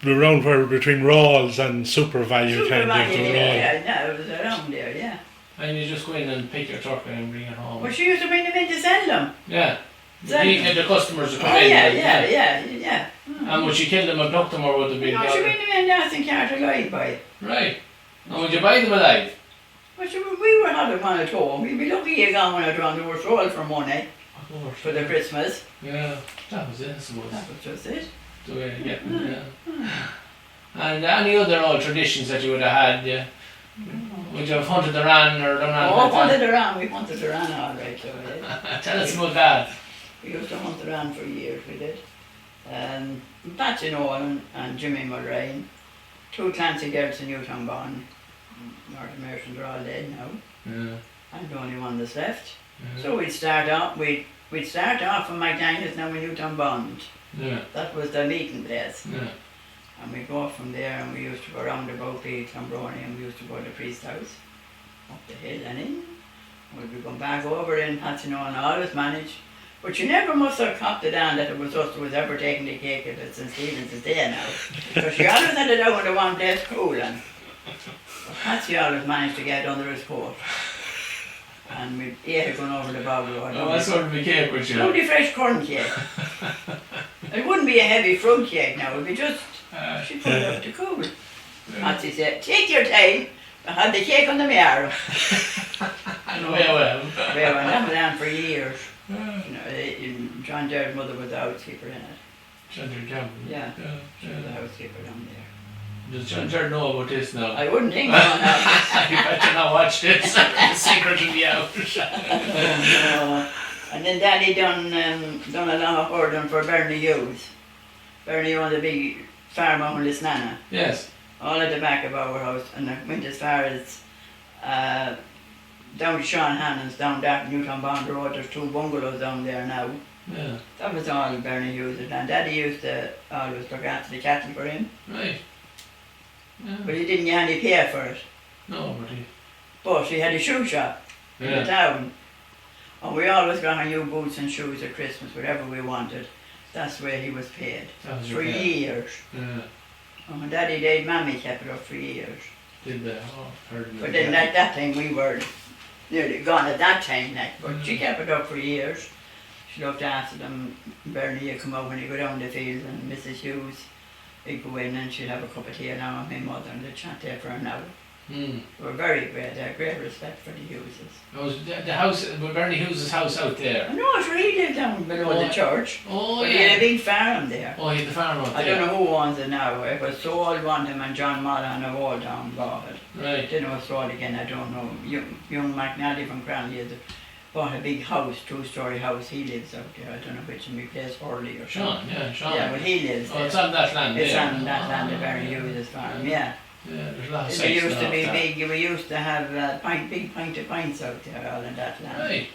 [SPEAKER 3] between Rawls and Super Value
[SPEAKER 2] Super
[SPEAKER 3] kind of
[SPEAKER 2] Value
[SPEAKER 3] the
[SPEAKER 2] there, yeah, it was around there, yeah.
[SPEAKER 1] And you just go in and pick your turkey and bring it home?
[SPEAKER 2] Well, she used to bring them in to sell them.
[SPEAKER 1] Yeah.
[SPEAKER 2] Sell them.
[SPEAKER 1] The customers would come
[SPEAKER 2] Oh,
[SPEAKER 1] in.
[SPEAKER 2] yeah.
[SPEAKER 1] And would she kill them and pluck them, or would they be...
[SPEAKER 2] No, she bring them in dancing cart alive by.
[SPEAKER 1] Right. And would you buy them alive?
[SPEAKER 2] Well, we were having one at home. We'd be lucky you got one at home. They were sold for money for the Christmas.
[SPEAKER 1] Yeah, that was it, I suppose.
[SPEAKER 2] That was just it.
[SPEAKER 1] the way of getting, yeah. And any other old traditions that you would have had, yeah? Would you have hunted the ran or the ran?
[SPEAKER 2] Oh, hunted the ran. We hunted the ran all right. So we did.
[SPEAKER 1] Tell us about that.
[SPEAKER 2] We used to hunt the ran for years. We did. Patsy Nolan and Jimmy Mulrain, 2 Clancy girls in Newtown-Bon. North Americans are all dead now.
[SPEAKER 1] Yeah.
[SPEAKER 2] And the only one that's left.
[SPEAKER 1] Yeah.
[SPEAKER 2] So we'd start off from McDaniel's now in Newtown-Bond.
[SPEAKER 1] Yeah.
[SPEAKER 2] That was the meeting place.
[SPEAKER 1] Yeah.
[SPEAKER 2] And we'd go from there and we used to go round about the Clonbrony and we used to go to the priest's house, up the hill and in. We'd be going back over in Patsy Nolan, always managed. But you never must have copped it down that it was us who was ever taking the cake at St. Stephen's is there now. Because she always had it out when the one place cooling. But Patsy always managed to get under his coat. And we ate it going over the bog road.
[SPEAKER 1] Oh, what sort of a cake would you have?
[SPEAKER 2] Lovely fresh corn cake. It wouldn't be a heavy fruit cake now, it would be just, she put it up to cool. Patsy said, take your time, I had the cake on the marrow.
[SPEAKER 1] Well.
[SPEAKER 2] Well, and that went on for years. You know, John Jarrett's mother was the housekeeper in it.
[SPEAKER 1] John Jarrett Campbell.
[SPEAKER 2] Yeah.
[SPEAKER 1] Yeah.
[SPEAKER 2] She was the housekeeper down there.
[SPEAKER 1] Does John Jarrett know about this now?
[SPEAKER 2] I wouldn't think so now.
[SPEAKER 1] You better not watch this. The secret will be out.
[SPEAKER 2] And then Daddy done a lot of herding for Bernie Hughes. Bernie owned a big farm out in Lisnana.
[SPEAKER 1] Yes.
[SPEAKER 2] All at the back of our house, and I went as far as down to Sean Hannon's, down that Newtown-Bond Road. There's 2 bungalows down there now.
[SPEAKER 1] Yeah.
[SPEAKER 2] That was all Bernie Hughes had done. Daddy used to always look after the cattle for him,
[SPEAKER 1] Right. Yeah.
[SPEAKER 2] but he didn't get any pay for it.
[SPEAKER 1] No, but he...
[SPEAKER 2] But he had a shoe shop in the town, and we always got our new boots and shoes at Christmas, whatever we wanted. That's where he was paid.
[SPEAKER 1] That was
[SPEAKER 2] For
[SPEAKER 1] your pay.
[SPEAKER 2] years.
[SPEAKER 1] Yeah.
[SPEAKER 2] And when Daddy died, Mammy kept it up for years.
[SPEAKER 1] Did they? Oh, heard of
[SPEAKER 2] But
[SPEAKER 1] it.
[SPEAKER 2] then at that time we were nearly gone at that time, like, but she kept it up for years. She looked after them. Bernie would come out when he go down the field, and Mrs. Hughes would go in and she'd have a cup of tea along with my mother and they'd chat there for an hour.
[SPEAKER 1] Hmm.
[SPEAKER 2] They were very great, they had great respect for the Hugheses.
[SPEAKER 1] It was the house, Bernie Hughes' house out there.
[SPEAKER 2] No, sure, he lived down below the church.
[SPEAKER 1] Oh,
[SPEAKER 2] But
[SPEAKER 1] yeah.
[SPEAKER 2] he had a big farm there.
[SPEAKER 1] Oh, he had the farm out
[SPEAKER 2] I
[SPEAKER 1] there.
[SPEAKER 2] don't know who owns it now. It was sold one him and John Mullen of Old Town bought it.
[SPEAKER 1] Right.
[SPEAKER 2] Then it was sold again, I don't know. Young McNally from Cranley had bought a big house, 2-story house. He lives out there. I don't know which in place, Hurley or something.
[SPEAKER 1] Sean.
[SPEAKER 2] Yeah, but he lives
[SPEAKER 1] Oh,
[SPEAKER 2] there.
[SPEAKER 1] it's on that land
[SPEAKER 2] It's
[SPEAKER 1] there.
[SPEAKER 2] on that land of Barry Hughes' farm, yeah.
[SPEAKER 1] Yeah, there's a lot of
[SPEAKER 2] We
[SPEAKER 1] sites
[SPEAKER 2] used to
[SPEAKER 1] now
[SPEAKER 2] be
[SPEAKER 1] out there.
[SPEAKER 2] big, we used to have big pint of pints out there all in that land.
[SPEAKER 1] Right.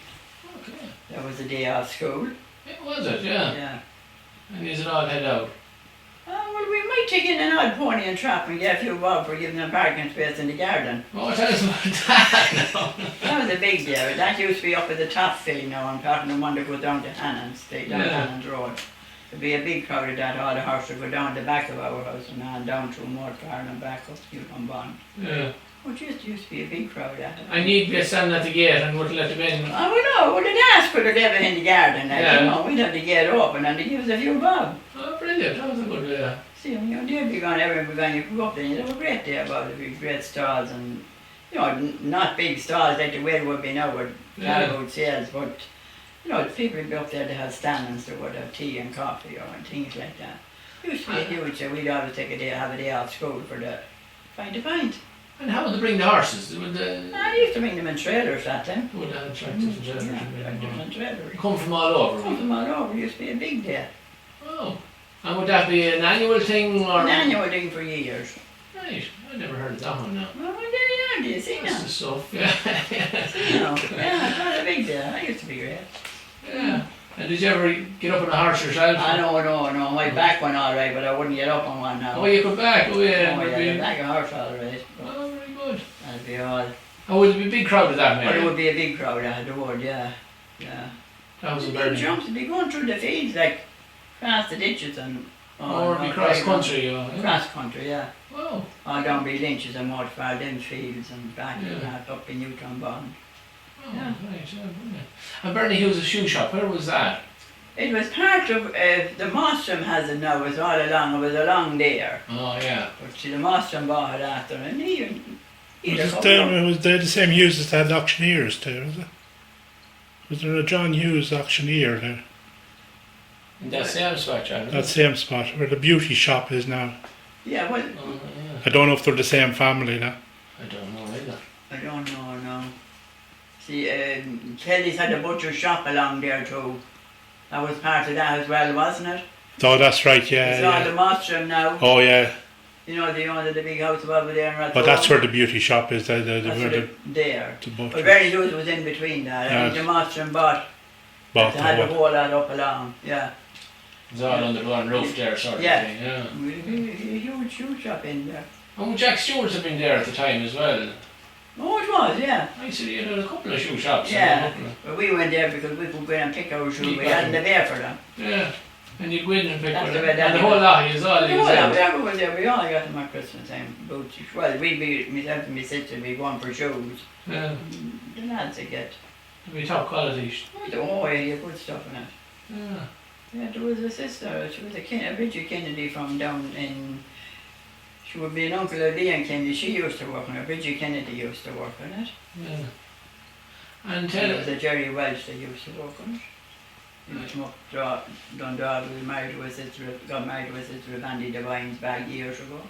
[SPEAKER 1] Okay.
[SPEAKER 2] That was the day off school.
[SPEAKER 1] Yeah, was it? Yeah.
[SPEAKER 2] Yeah.
[SPEAKER 1] And is it all head out?
[SPEAKER 2] Well, we might take in an odd pony and trap and get a few bob for giving them parking space in the garden.
[SPEAKER 1] Oh, tell us about that now.
[SPEAKER 2] That was a big deal. That used to be up at the top field now. I'm talking the one that goes down to Hannon's, down
[SPEAKER 1] Yeah.
[SPEAKER 2] Hannon's Road. There'd be a big crowd of that. All the horses would go down the back of our house and on down through Moore Farm and back up to Newtown-Bond.
[SPEAKER 1] Yeah.
[SPEAKER 2] Well, it used to be a big crowd at it.
[SPEAKER 1] I need to be standing at the gate and wouldn't let them in.
[SPEAKER 2] Oh, we know. Well, the dance could have never in the garden. Like,
[SPEAKER 1] Yeah.
[SPEAKER 2] you know, we'd have to get open and they give us a few bob.
[SPEAKER 1] Oh, brilliant. That was a good way.
[SPEAKER 2] See, you know, they'd be gone everywhere we gone. You could go up there and you'd have a great day about it. There'd be great stalls and, you know, not big stalls like the way it would be now with cattle sales, but, you know, the people would be up there to have standings that would have tea and coffee or and things like that. It used to be huge, so we'd always take have a day off school for the find a pint.
[SPEAKER 1] And how would they bring the horses? Would they...
[SPEAKER 2] I used to bring them in trailers that time.
[SPEAKER 1] Would they have tractors and trailers?
[SPEAKER 2] Yeah, tractors and trailers.
[SPEAKER 1] Come from all over?
[SPEAKER 2] Come from all over, it used to be a big day.
[SPEAKER 1] Oh. And would that be an annual thing or...?
[SPEAKER 2] An annual thing for years.
[SPEAKER 1] Right. I never heard of that one now.
[SPEAKER 2] Well, there you are, do you see now?
[SPEAKER 1] That's the stuff. Yeah.
[SPEAKER 2] See now? Yeah, it's not a big day. I used to be great.
[SPEAKER 1] Yeah. And did you ever get up on a horse yourself?
[SPEAKER 2] No, my back went all right, but I wouldn't get up on one now.
[SPEAKER 1] Oh, you could back. Oh, yeah.
[SPEAKER 2] Oh,
[SPEAKER 1] Would
[SPEAKER 2] yeah,
[SPEAKER 1] be...
[SPEAKER 2] the back of horse all right.
[SPEAKER 1] Oh, very good.
[SPEAKER 2] That'd be all.
[SPEAKER 1] Oh, would there be a big crowd of that,
[SPEAKER 2] But
[SPEAKER 1] Mary?
[SPEAKER 2] it would be a big crowd, the wood, yeah. Yeah.
[SPEAKER 1] That was a
[SPEAKER 2] Big
[SPEAKER 1] very...
[SPEAKER 2] jumps, it'd be going through the fields, like, past the ditches and...
[SPEAKER 1] Or be cross country, yeah.
[SPEAKER 2] Cross country, yeah.
[SPEAKER 1] Wow.
[SPEAKER 2] All down by Lynch's and Waterford, them fields and back
[SPEAKER 1] Yeah.
[SPEAKER 2] and that, up in Newtown-Bond.
[SPEAKER 1] Oh,
[SPEAKER 2] Yeah.
[SPEAKER 1] right, yeah, brilliant. And Bernie Hughes' shoe shop, where was that?
[SPEAKER 2] It was part of, the Mostrom has it now, it was all along, it was along there.
[SPEAKER 1] Oh, yeah.
[SPEAKER 2] But see, the Mostrom bought it after, and he had a
[SPEAKER 3] Was
[SPEAKER 2] couple of-
[SPEAKER 3] was they the same Hughes as had auctioneers too, was it? Was there a John Hughes auctioneer there?
[SPEAKER 1] In that same spot, John.
[SPEAKER 3] That same spot where the beauty shop is now.
[SPEAKER 2] Yeah, well,
[SPEAKER 1] Oh, yeah.
[SPEAKER 3] I don't know if they're the same family now.
[SPEAKER 1] I don't know either.
[SPEAKER 2] I don't know, no. See, Kelly's had a butcher shop along there too. That was part of that as well, wasn't it?
[SPEAKER 3] Oh, that's right,
[SPEAKER 2] It's
[SPEAKER 3] yeah.
[SPEAKER 2] all the Mostram now.
[SPEAKER 3] Oh, yeah.
[SPEAKER 2] You know, the owner of the big house over there. In
[SPEAKER 3] But that's where the beauty shop is.
[SPEAKER 2] That's
[SPEAKER 3] The
[SPEAKER 2] there.
[SPEAKER 3] butcher.
[SPEAKER 2] But very good was in between that. I think
[SPEAKER 3] Yeah.
[SPEAKER 2] the Mostram bought.
[SPEAKER 3] Bought
[SPEAKER 2] They
[SPEAKER 3] the
[SPEAKER 2] had the
[SPEAKER 3] whole.
[SPEAKER 2] whole lot up along, yeah.
[SPEAKER 1] It's all under one roof there, sort of
[SPEAKER 2] Yeah.
[SPEAKER 1] thing. Yeah.
[SPEAKER 2] A huge shoe shop in there.
[SPEAKER 1] And Jack Stewart's have been there at the time as well.
[SPEAKER 2] Oh, it was, yeah.
[SPEAKER 1] I said he had a couple of shoe shops.
[SPEAKER 2] Yeah.
[SPEAKER 1] And a couple
[SPEAKER 2] But we went there because we could go in and pick our shoes. We
[SPEAKER 1] Yeah.
[SPEAKER 2] hadn't the bear for them.
[SPEAKER 1] yeah. And you'd go in and pick
[SPEAKER 2] That's
[SPEAKER 1] one.
[SPEAKER 2] the
[SPEAKER 1] And
[SPEAKER 2] way that
[SPEAKER 1] the
[SPEAKER 2] is.
[SPEAKER 1] whole lot, he was all
[SPEAKER 2] We
[SPEAKER 1] he was
[SPEAKER 2] all
[SPEAKER 1] out.
[SPEAKER 2] ever was there. We all got them at Christmas time. Boots. Well, we'd be, myself and my sister, we'd go on for shoes.
[SPEAKER 1] Yeah.
[SPEAKER 2] The lads would get.
[SPEAKER 1] To be top quality.
[SPEAKER 2] Oh, yeah, you put stuff in it.
[SPEAKER 1] Yeah.
[SPEAKER 2] Yeah, there was a sister, she was a Bridget Kennedy from down in, she would be an uncle of Leon Kennedy, she used to work on it, Bridget Kennedy used to work on it.
[SPEAKER 1] Yeah. And
[SPEAKER 2] There
[SPEAKER 1] tell
[SPEAKER 2] was a Jerry Welch that used to work on it. He was from up Dundalk, he was married to a sister, got married to a sister of Andy Devine's back years ago.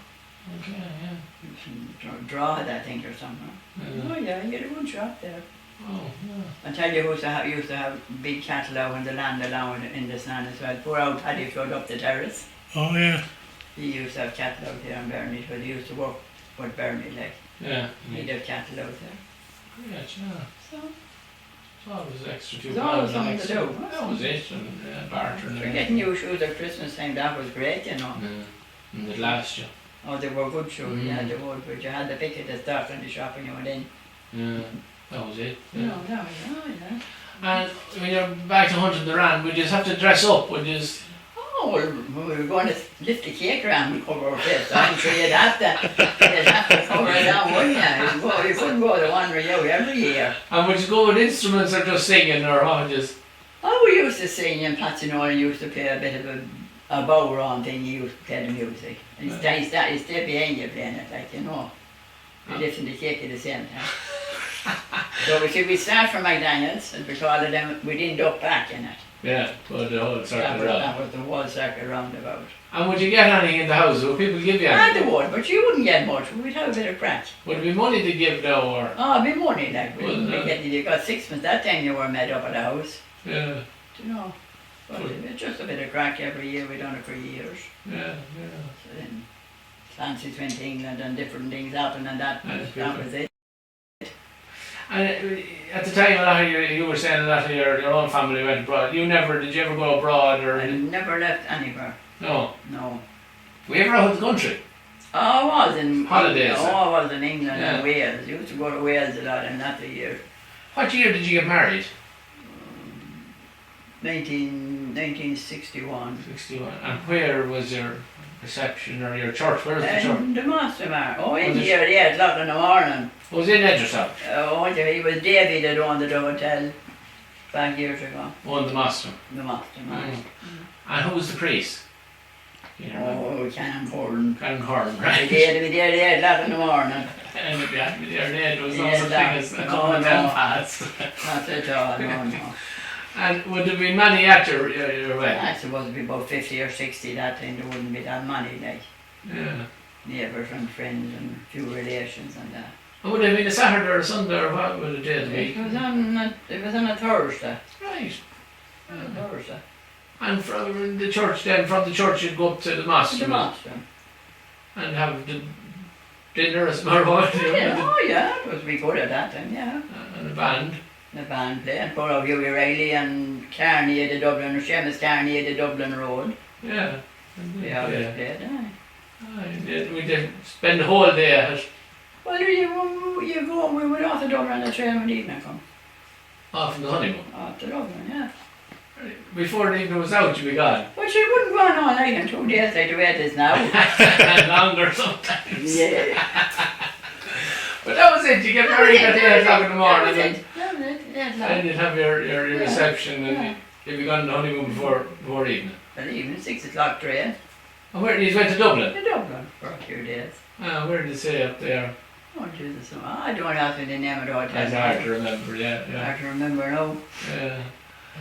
[SPEAKER 1] Okay, yeah.
[SPEAKER 2] He was from Drogheda, I think, or something.
[SPEAKER 1] Yeah.
[SPEAKER 2] Oh yeah, he had a good shop there.
[SPEAKER 1] Oh, yeah.
[SPEAKER 2] I tell you who used to have big cattle out in the land along in this land as well. Poor old Paddy flowed up the terrace.
[SPEAKER 3] Oh, yeah.
[SPEAKER 2] He used to have cattle out there in Bernie, but he used to work with Bernie, like.
[SPEAKER 1] Yeah.
[SPEAKER 2] He'd have cattle out there.
[SPEAKER 1] Yeah, yeah.
[SPEAKER 2] So,
[SPEAKER 1] It's always extra
[SPEAKER 2] There's always something to do.
[SPEAKER 1] That was it, and barter and
[SPEAKER 2] for getting new shoes at Christmas time, that was great, you know.
[SPEAKER 1] Yeah. And it last you.
[SPEAKER 2] Oh, they were good shoes, yeah,
[SPEAKER 1] Mm.
[SPEAKER 2] they were, but you had to pick it the stock in the shop when you went in.
[SPEAKER 1] Yeah. That was it.
[SPEAKER 2] You
[SPEAKER 1] Yeah.
[SPEAKER 2] know, that was, oh, yeah.
[SPEAKER 1] And when you're back to hunting the ram, we just have to dress up. We just.
[SPEAKER 2] Oh, well, we were going to lift the cake around and cover our face. I'm sure you'd have to cover it down, wouldn't you? Well, you couldn't go to one with you every year.
[SPEAKER 1] And would you go with instruments or just singing or what? Just.
[SPEAKER 2] Oh, we used to sing and Patsy Nolan used to play a bit of a bow round thing, he used to play the music. And he'd stay behind you playing it, like, you know. You're lifting the cake at the same time. So we start from McDonald's and we call it then we'd end up back in it.
[SPEAKER 1] Yeah, but the whole circle around.
[SPEAKER 2] That was the whole circle roundabout.
[SPEAKER 1] And would you get anything in the house? Would people give you
[SPEAKER 2] And
[SPEAKER 1] anything?
[SPEAKER 2] they would, but you wouldn't get much. We'd have a bit of crack.
[SPEAKER 1] Would it be money to give now or?
[SPEAKER 2] Oh, it'd be money like we
[SPEAKER 1] Wouldn't
[SPEAKER 2] wouldn't be
[SPEAKER 1] it?
[SPEAKER 2] getting you got sixpence that time you were made up at the house.
[SPEAKER 1] Yeah,
[SPEAKER 2] Do you know? But
[SPEAKER 1] Good.
[SPEAKER 2] it's just a bit of crack every year, we've done it for years.
[SPEAKER 1] yeah, yeah.
[SPEAKER 2] So then Clancy's went to England and different things happened and that was it.
[SPEAKER 1] And at the time, a lot of you were saying a lot of your own family went abroad. Did you ever go abroad or?
[SPEAKER 2] I never left anywhere.
[SPEAKER 1] No.
[SPEAKER 2] No.
[SPEAKER 1] Were you ever out of the country?
[SPEAKER 2] Oh, I was in
[SPEAKER 1] Holidays,
[SPEAKER 2] Oh, I was in England
[SPEAKER 1] Yeah.
[SPEAKER 2] and Wales. Used to go to Wales a lot and that a year.
[SPEAKER 1] What year did you get married?
[SPEAKER 2] 1961.
[SPEAKER 1] 61. And where was your reception or your church? Where was the church?
[SPEAKER 2] And the master man. Oh, in
[SPEAKER 1] Was it-
[SPEAKER 2] here, yeah, 8 o'clock in the morning.
[SPEAKER 1] It was in Edgerton.
[SPEAKER 2] Oh, he was Davy that owned the hotel back years ago.
[SPEAKER 1] On the master.
[SPEAKER 2] The master man.
[SPEAKER 1] And who was the priest? You know,
[SPEAKER 2] Oh, Canon Horn.
[SPEAKER 1] Canon Horn,
[SPEAKER 2] We
[SPEAKER 1] right?
[SPEAKER 2] did, we did, 8 o'clock in the morning.
[SPEAKER 1] And if you had me there, there was no
[SPEAKER 2] Yeah,
[SPEAKER 1] such thing
[SPEAKER 2] that-
[SPEAKER 1] as a
[SPEAKER 2] no,
[SPEAKER 1] couple of
[SPEAKER 2] no.
[SPEAKER 1] them pads.
[SPEAKER 2] Not at all, no.
[SPEAKER 1] And would there be many at your wedding?
[SPEAKER 2] I suppose it'd be about 50 or 60 that time, there wouldn't be that many, like
[SPEAKER 1] Yeah.
[SPEAKER 2] neighbours and friends and few relations and that.
[SPEAKER 1] And would it have been a Saturday or a Sunday or what would it have
[SPEAKER 2] It
[SPEAKER 1] been?
[SPEAKER 2] was on a Thursday.
[SPEAKER 1] Right.
[SPEAKER 2] A Thursday.
[SPEAKER 1] And from the church then, from the church you'd go up to the mosque
[SPEAKER 2] The master.
[SPEAKER 1] and have the dinner as well, what?
[SPEAKER 2] Oh yeah, it was we good at that time, yeah.
[SPEAKER 1] And a band.
[SPEAKER 2] The band played, poor old Hughie Riley and Carney at the Dublin, Seamus Carney at the Dublin Road.
[SPEAKER 1] Yeah.
[SPEAKER 2] We always played, aye.
[SPEAKER 1] We did spend the whole day at it.
[SPEAKER 2] Well, you go, we went off to Dublin and the train would evening come.
[SPEAKER 1] Off in the honeymoon.
[SPEAKER 2] Off to Dublin, yeah.
[SPEAKER 1] Before the evening was out, you'd be gone.
[SPEAKER 2] But she wouldn't go on all night in 2 days like the way it is now.
[SPEAKER 1] Longer sometimes.
[SPEAKER 2] Yeah.
[SPEAKER 1] But that was it. You get married at 8 o'clock in the morning and
[SPEAKER 2] That was it, yeah,
[SPEAKER 1] then you'd have your reception and
[SPEAKER 2] yeah.
[SPEAKER 1] you'd be gone on the honeymoon before evening.
[SPEAKER 2] Well, evening, 6 o'clock train
[SPEAKER 1] And where you went to Dublin?
[SPEAKER 2] to Dublin for a few days.
[SPEAKER 1] Where did it say up there?
[SPEAKER 2] Oh, Jesus, I don't have the name of the hotel.
[SPEAKER 1] It's hard to remember, yeah.
[SPEAKER 2] Hard to remember now.
[SPEAKER 1] Yeah.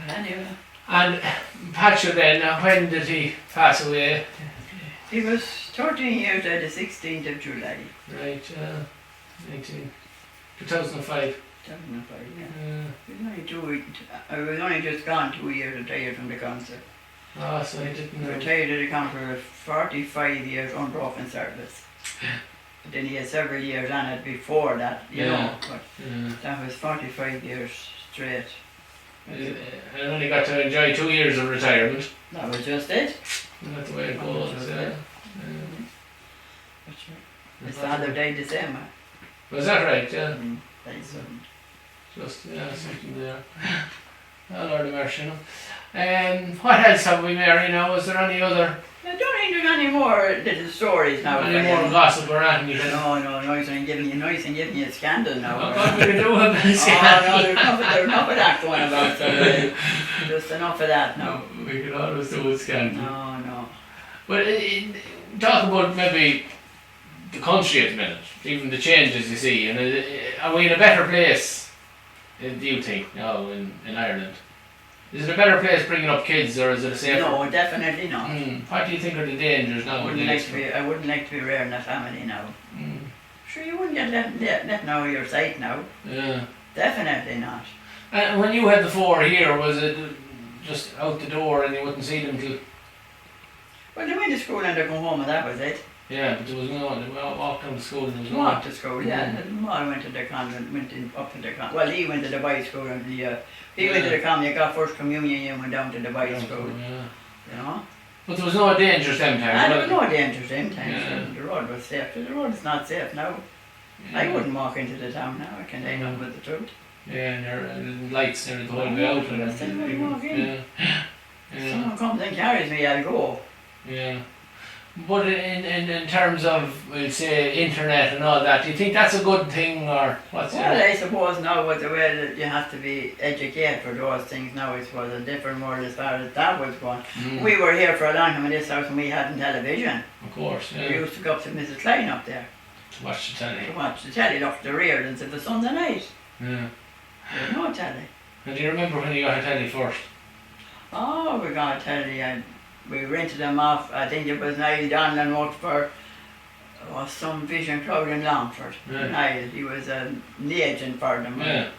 [SPEAKER 2] Anyway.
[SPEAKER 1] And Patrick then, when did he pass away?
[SPEAKER 2] He was 13 years old, the 16th of July.
[SPEAKER 1] Right, 2005.
[SPEAKER 2] 2005, yeah. I was only just gone 2 years retired from the council.
[SPEAKER 1] Oh, so he didn't know.
[SPEAKER 2] Retired at the council with 45 years unbroken service. But then he had several years on it before that, you know. But that was 45 years straight.
[SPEAKER 1] I only got to enjoy 2 years of retirement.
[SPEAKER 2] That was just it.
[SPEAKER 1] And that's the way it goes, yeah.
[SPEAKER 2] His father died the same way.
[SPEAKER 1] Was that right, yeah?
[SPEAKER 2] Died sudden.
[SPEAKER 1] Just, something there. Oh, Lord of mercy, what else have we, Mary, now? Was there any other...
[SPEAKER 2] I don't think there's any more little stories now.
[SPEAKER 1] Any more gossip or anything?
[SPEAKER 2] No, noise and giving you a scandal now.
[SPEAKER 1] What we can do with this?
[SPEAKER 2] No, there's enough of that going about. So just enough of that now.
[SPEAKER 1] We could always do with scandal.
[SPEAKER 2] No.
[SPEAKER 1] But talk about maybe the country at the minute, even the changes you see. And are we in a better place, do you think, now in Ireland? Is it a better place bringing up kids, or is it a safer?
[SPEAKER 2] No, definitely not.
[SPEAKER 1] What do you think are the dangers now?
[SPEAKER 2] I wouldn't like to be rearing a family now. Sure, you wouldn't get let know your sight now.
[SPEAKER 1] Yeah.
[SPEAKER 2] Definitely not.
[SPEAKER 1] And when you had the 4 here, was it just out the door and you wouldn't see them till?
[SPEAKER 2] Well, they went to school and they come home and that was it.
[SPEAKER 1] Yeah, but there was no. They walked down to school and there was no.
[SPEAKER 2] Walked to school, yeah. I went to the convent, up to the convent. Well, he went to the boys' school and he went to the convent, got first communion and went down to the boys' school.
[SPEAKER 1] Yeah.
[SPEAKER 2] You know?
[SPEAKER 1] But there was no danger them time.
[SPEAKER 2] There was no danger same time.
[SPEAKER 1] Yeah.
[SPEAKER 2] The road was safe. The road is not safe now.
[SPEAKER 1] Yeah.
[SPEAKER 2] I wouldn't walk into the town now. I can end up with the truth.
[SPEAKER 1] Yeah, and there are lights there the whole way out.
[SPEAKER 2] Someone comes and carries me, I'll go.
[SPEAKER 1] Yeah. But in terms of, we'll say, internet and all that, do you think that's a good thing, or what's
[SPEAKER 2] Well, I suppose now with the way that you have to be educated for those things now, I suppose a different world as far as that was going. We were here for a long time in this house and we hadn't television.
[SPEAKER 1] Of course, yeah.
[SPEAKER 2] We used to go up to Mrs. Klein up there.
[SPEAKER 1] To watch the telly.
[SPEAKER 2] To watch the telly, look at the reardons of the Sunday night.
[SPEAKER 1] Yeah.
[SPEAKER 2] There was no telly.
[SPEAKER 1] And do you remember when you got a telly first?
[SPEAKER 2] Oh, we got a telly. We rented them off. I think it was Mary Donohoe worked for some vision crowd in Longford.
[SPEAKER 1] Yeah.
[SPEAKER 2] Niall, he was an agent for them.
[SPEAKER 1] Yeah.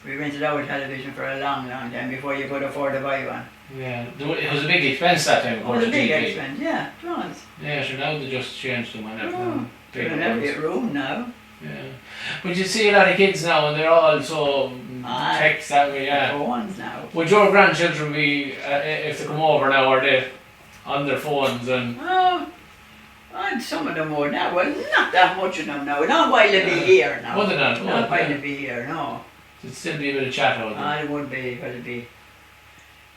[SPEAKER 2] We rented our television for a long time before you could afford to buy one.
[SPEAKER 1] Yeah. It was a big expense that time, of
[SPEAKER 2] It
[SPEAKER 1] course.
[SPEAKER 2] was a big
[SPEAKER 1] TV.
[SPEAKER 2] expense, yeah, it was.
[SPEAKER 1] Yeah, so now they just changed them and everything.
[SPEAKER 2] You can never get room now.
[SPEAKER 1] Yeah. But you see a lot of kids now and they're all so tech savvy, yeah.
[SPEAKER 2] Phones now.
[SPEAKER 1] Would your grandchildren be, if they come over now, are they on their phones and...
[SPEAKER 2] Oh, and some of them would now. Well, not that much of them now. Not while they be here now.
[SPEAKER 1] Would they not?
[SPEAKER 2] Not while they be here, no.
[SPEAKER 1] It'd still be a bit of chat out there.
[SPEAKER 2] It would be, but it'd be...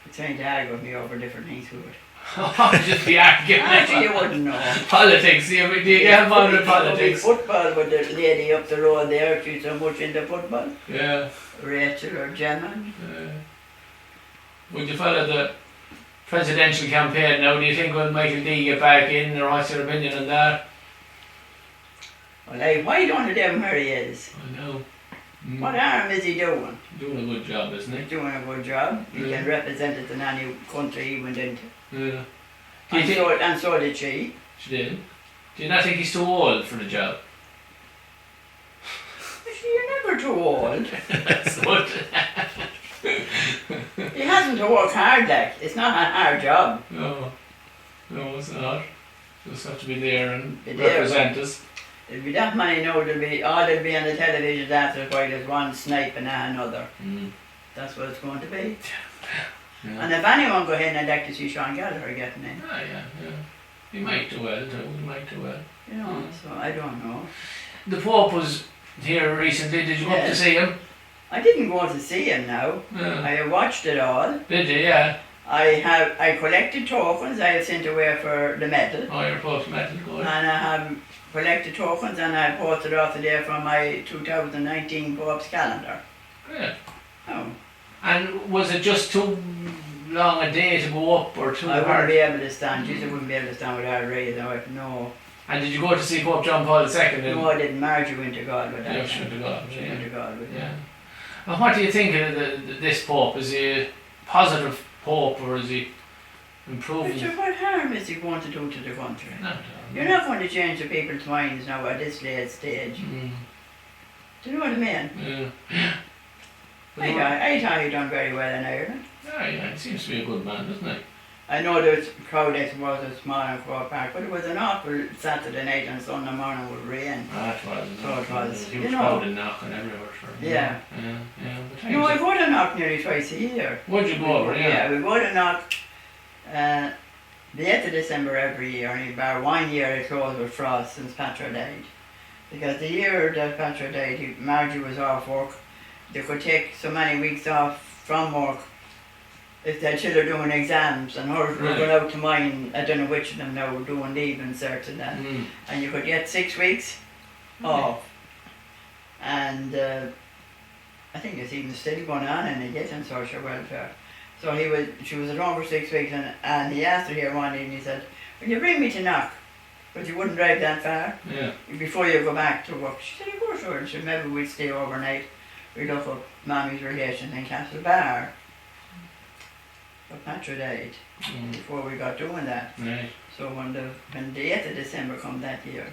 [SPEAKER 2] It's trying to argue with me over different things, we would.
[SPEAKER 1] Just be arguing.
[SPEAKER 2] Actually, you wouldn't know.
[SPEAKER 1] Politics, do you get involved in politics?
[SPEAKER 2] Football with the lady up the road there, she's so much into football.
[SPEAKER 1] Yeah.
[SPEAKER 2] Rachel or Gemma.
[SPEAKER 1] Would you follow the presidential campaign now? Do you think will Michael D get back in, or what's your opinion on that?
[SPEAKER 2] Well, why don't you tell him where he is?
[SPEAKER 1] I know.
[SPEAKER 2] What harm is he doing?
[SPEAKER 1] Doing a good job, isn't he?
[SPEAKER 2] He's doing a good job. He can represent it in any country he went into.
[SPEAKER 1] Yeah.
[SPEAKER 2] And so did she.
[SPEAKER 1] She did. Do you not think he's too old for the job?
[SPEAKER 2] You're never too old.
[SPEAKER 1] That's what.
[SPEAKER 2] He hasn't to work hard, like. It's not a hard job.
[SPEAKER 1] No, it's not. Just have to be there and
[SPEAKER 2] Be
[SPEAKER 1] represent us.
[SPEAKER 2] There'll be that many now, there'll be on the television after while there's one sniping at another. That's what it's going to be.
[SPEAKER 1] Yeah.
[SPEAKER 2] And if anyone go in, I'd like to see Sean Gallagher getting in.
[SPEAKER 1] Ah, yeah. He might do well, too.
[SPEAKER 2] You know, so I don't know.
[SPEAKER 1] The Pope was here recently. Did you go up to see him?
[SPEAKER 2] I didn't go to see him now.
[SPEAKER 1] Yeah.
[SPEAKER 2] I watched it all.
[SPEAKER 1] Did you? Yeah.
[SPEAKER 2] I collected tokens I have sent away for the medal.
[SPEAKER 1] Oh, your post medal, good.
[SPEAKER 2] And I have collected tokens and I posted off today for my 2019 Pope's calendar.
[SPEAKER 1] Great.
[SPEAKER 2] Oh.
[SPEAKER 1] And was it just too long a day to go up, or too
[SPEAKER 2] I wouldn't
[SPEAKER 1] hard?
[SPEAKER 2] be able to stand. Jesus, I wouldn't be able to stand without a raise. No.
[SPEAKER 1] And did you go to see Pope John Paul II?
[SPEAKER 2] No, I didn't. Margie went to God with that.
[SPEAKER 1] Yeah, she went to God.
[SPEAKER 2] She went to God with that.
[SPEAKER 1] Yeah. And what do you think of this Pope? Is he a positive Pope, or is he improving?
[SPEAKER 2] Richard, what harm is he going to do to the country?
[SPEAKER 1] No,
[SPEAKER 2] You're not going to change the people's minds now at this late stage. Do you know what I mean?
[SPEAKER 1] Yeah.
[SPEAKER 2] I thought he done very well in Ireland.
[SPEAKER 1] Yeah, he seems to be a good man, doesn't he?
[SPEAKER 2] I know there was a crowd that was a small in Crow Park, but it was an awful Saturday night and Sunday morning with rain.
[SPEAKER 1] Ah, it was.
[SPEAKER 2] So it was.
[SPEAKER 1] He was
[SPEAKER 2] You know.
[SPEAKER 1] crowd and knocking everywhere.
[SPEAKER 2] Yeah.
[SPEAKER 1] But
[SPEAKER 2] No, I go to Knock nearly twice a year.
[SPEAKER 1] Would you go over?
[SPEAKER 2] Yeah, we go to Knock the 8th of December every year, only bar 1 year it closed with frost since Patra died. Because the year that Patra died, Margie was off work. They could take so many weeks off from work if their children are doing exams, and hers were
[SPEAKER 1] Right.
[SPEAKER 2] going out to mine, I don't know which of them now were doing leaving certs and that. And you could get 6 weeks off. And I think it's even still going on and they get in social welfare. So she was at home for 6 weeks and he asked her here one evening, he said, will you bring me to Knock? But you wouldn't drive that far
[SPEAKER 1] Yeah.
[SPEAKER 2] before you go back to work. She said, of course I would. She said, maybe we'd stay overnight. We'd look up Mommy's relation in Castlebar. But Patra died before we got doing that.
[SPEAKER 1] Right.
[SPEAKER 2] So when the 8th of December come that year,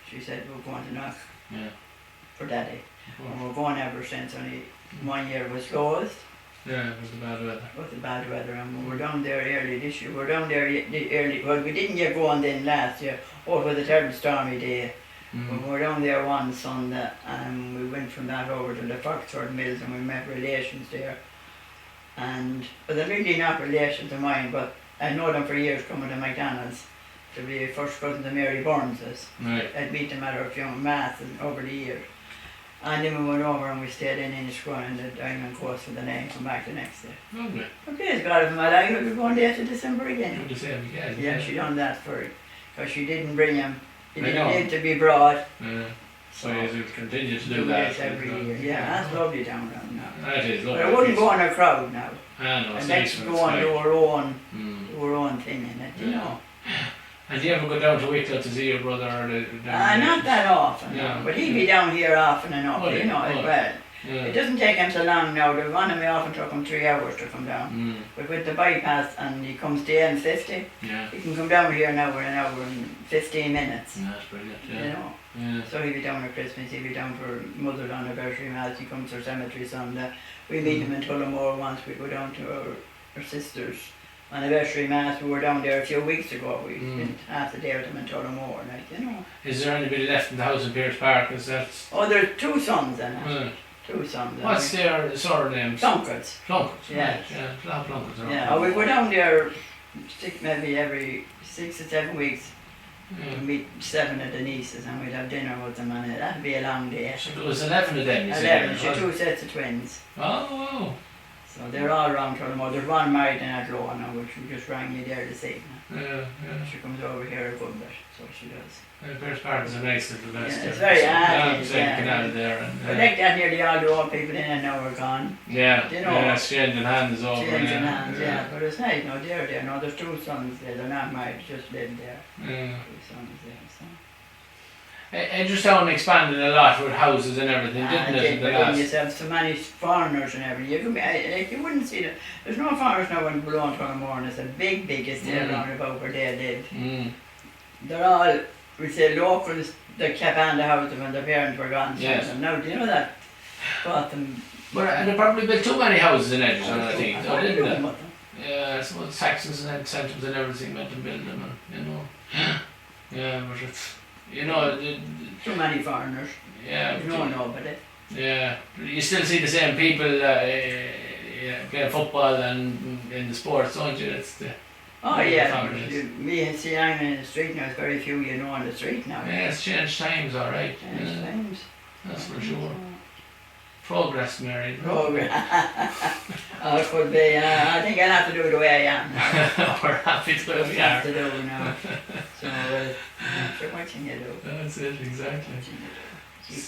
[SPEAKER 2] she said, we're going to Knock
[SPEAKER 1] Yeah.
[SPEAKER 2] for Daddy.
[SPEAKER 1] Of
[SPEAKER 2] And
[SPEAKER 1] course.
[SPEAKER 2] we're going ever since. Only 1 year was closed
[SPEAKER 1] Yeah, it was the bad weather.
[SPEAKER 2] with the bad weather, and we were down there early this year. We were down there early. Well, we didn't get going then last year. Oh, it was a terrible stormy day. But we were down there one Sunday, and we went from that over to the Foxford Mills, and we met relations there. And well, they're really not relations of mine, but I know them for years coming to McDonald's to be first cousins of Mary Burns's.
[SPEAKER 1] Right.
[SPEAKER 2] I'd meet them at her young mass over the years. And then we went over and we stayed in Innisquan in the Diamond Coast for the night and come back the next day.
[SPEAKER 1] Lovely.
[SPEAKER 2] Okay, God of my life, we're going there to December
[SPEAKER 1] Do
[SPEAKER 2] again.
[SPEAKER 1] the same again.
[SPEAKER 2] Yeah, she done that for it. Because she didn't bring him. He
[SPEAKER 1] I
[SPEAKER 2] didn't
[SPEAKER 1] know.
[SPEAKER 2] need to be brought.
[SPEAKER 1] Yeah. So you continue to do
[SPEAKER 2] Do
[SPEAKER 1] that.
[SPEAKER 2] this every year. Yeah, that's lovely down around now.
[SPEAKER 1] That is
[SPEAKER 2] But
[SPEAKER 1] lovely.
[SPEAKER 2] I wouldn't go in a crowd now.
[SPEAKER 1] I know, it's
[SPEAKER 2] And
[SPEAKER 1] nice
[SPEAKER 2] let's
[SPEAKER 1] when
[SPEAKER 2] go on
[SPEAKER 1] it's
[SPEAKER 2] to
[SPEAKER 1] like.
[SPEAKER 2] our own thing in it, you
[SPEAKER 1] Yeah.
[SPEAKER 2] know.
[SPEAKER 1] And do you ever go down to Wicklow to see your brother or
[SPEAKER 2] Not that often,
[SPEAKER 1] Yeah.
[SPEAKER 2] no. But he'd be down here often enough,
[SPEAKER 1] Oh,
[SPEAKER 2] you know,
[SPEAKER 1] yeah.
[SPEAKER 2] as well.
[SPEAKER 1] Yeah.
[SPEAKER 2] It doesn't take him so long now. The one of me often took him 3 hours to come down. But with the bypass and he comes to M50,
[SPEAKER 1] Yeah.
[SPEAKER 2] he can come down here now in an hour and 15 minutes,
[SPEAKER 1] That's brilliant,
[SPEAKER 2] you
[SPEAKER 1] yeah.
[SPEAKER 2] know.
[SPEAKER 1] Yeah.
[SPEAKER 2] So he'll be down at Christmas, he'll be down for Mother's anniversary mass, he comes to Cemetery Sunday. We meet him in Tullamore once, we go down to our sister's anniversary mass. We were down there a few weeks ago, we spent half the day with him in Tullamore, like, you know.
[SPEAKER 1] Is there anybody left in the house in Pierce Park? Is that...
[SPEAKER 2] Oh, there's 2 sons in it,
[SPEAKER 1] Uh,
[SPEAKER 2] 2 sons in
[SPEAKER 1] what's
[SPEAKER 2] it.
[SPEAKER 1] their surnames?
[SPEAKER 2] Plunkards.
[SPEAKER 1] Plunkards.
[SPEAKER 2] Yeah.
[SPEAKER 1] Right, yeah. Plunkards are
[SPEAKER 2] Yeah, we go down there maybe every 6 or 7 weeks.
[SPEAKER 1] Yeah.
[SPEAKER 2] We meet 7 of the nieces and we'd have dinner with them, and that'd be a long day.
[SPEAKER 1] So it was 11 of them, you said?
[SPEAKER 2] 11, she 2 sets of twins.
[SPEAKER 1] Oh,
[SPEAKER 2] So they're all around Tullamore. There's one married in Athlone now, which we just rang you there this evening.
[SPEAKER 1] yeah.
[SPEAKER 2] She comes over here a good bit, so she does.
[SPEAKER 1] Pierce Park is a nice little village.
[SPEAKER 2] Yeah, it's very handy,
[SPEAKER 1] It's like
[SPEAKER 2] yeah.
[SPEAKER 1] canal there. And,
[SPEAKER 2] But like that, nearly all the old people in and now are gone.
[SPEAKER 1] yeah,
[SPEAKER 2] you know,
[SPEAKER 1] yeah, exchanging hands over.
[SPEAKER 2] Changing hands, yeah. But it's nice, no, they're there. No, there's 2 sons there. They're not married, just live there.
[SPEAKER 1] Yeah.
[SPEAKER 2] 2 sons there, so.
[SPEAKER 1] Edgerstown expanded a lot with houses and everything, didn't it? In the
[SPEAKER 2] But
[SPEAKER 1] last...
[SPEAKER 2] yourself so many foreigners and everything. You could be, like you wouldn't see there's no foreigners now in Boulogne Tullamore, and it's a big estate around about where they lived.
[SPEAKER 1] Mm.
[SPEAKER 2] They're all, we say, locals that kept on the house when their parents were gone.
[SPEAKER 1] Yes.
[SPEAKER 2] And now, do you know that? Bought them.
[SPEAKER 1] But they probably built too many houses in Edgerstown, I think, though,
[SPEAKER 2] What are you
[SPEAKER 1] didn't
[SPEAKER 2] doing
[SPEAKER 1] they?
[SPEAKER 2] with them?
[SPEAKER 1] Yeah, I suppose Saxons and had centres and everything meant to build them, and, you know. Yeah, but it's, you know,
[SPEAKER 2] Too many foreigners.
[SPEAKER 1] yeah,
[SPEAKER 2] You don't know about it.
[SPEAKER 1] yeah, you still see the same people yeah, playing football and in the sports, don't you? It's the,
[SPEAKER 2] Oh
[SPEAKER 1] Yeah,
[SPEAKER 2] yeah,
[SPEAKER 1] foreigners.
[SPEAKER 2] me and see I'm in the street now, there's very few you know on the street now.
[SPEAKER 1] yeah, it's changed times, all right.
[SPEAKER 2] Changed
[SPEAKER 1] Yeah,
[SPEAKER 2] times.
[SPEAKER 1] that's for sure. Progress, Mary.
[SPEAKER 2] Oh, oh, it could be. I think I'll have to do it the way I am.
[SPEAKER 1] We're happy to
[SPEAKER 2] That's
[SPEAKER 1] we
[SPEAKER 2] what
[SPEAKER 1] are.
[SPEAKER 2] to do now. So, sure, what can you do?
[SPEAKER 1] That's it, exactly.
[SPEAKER 2] What can you do?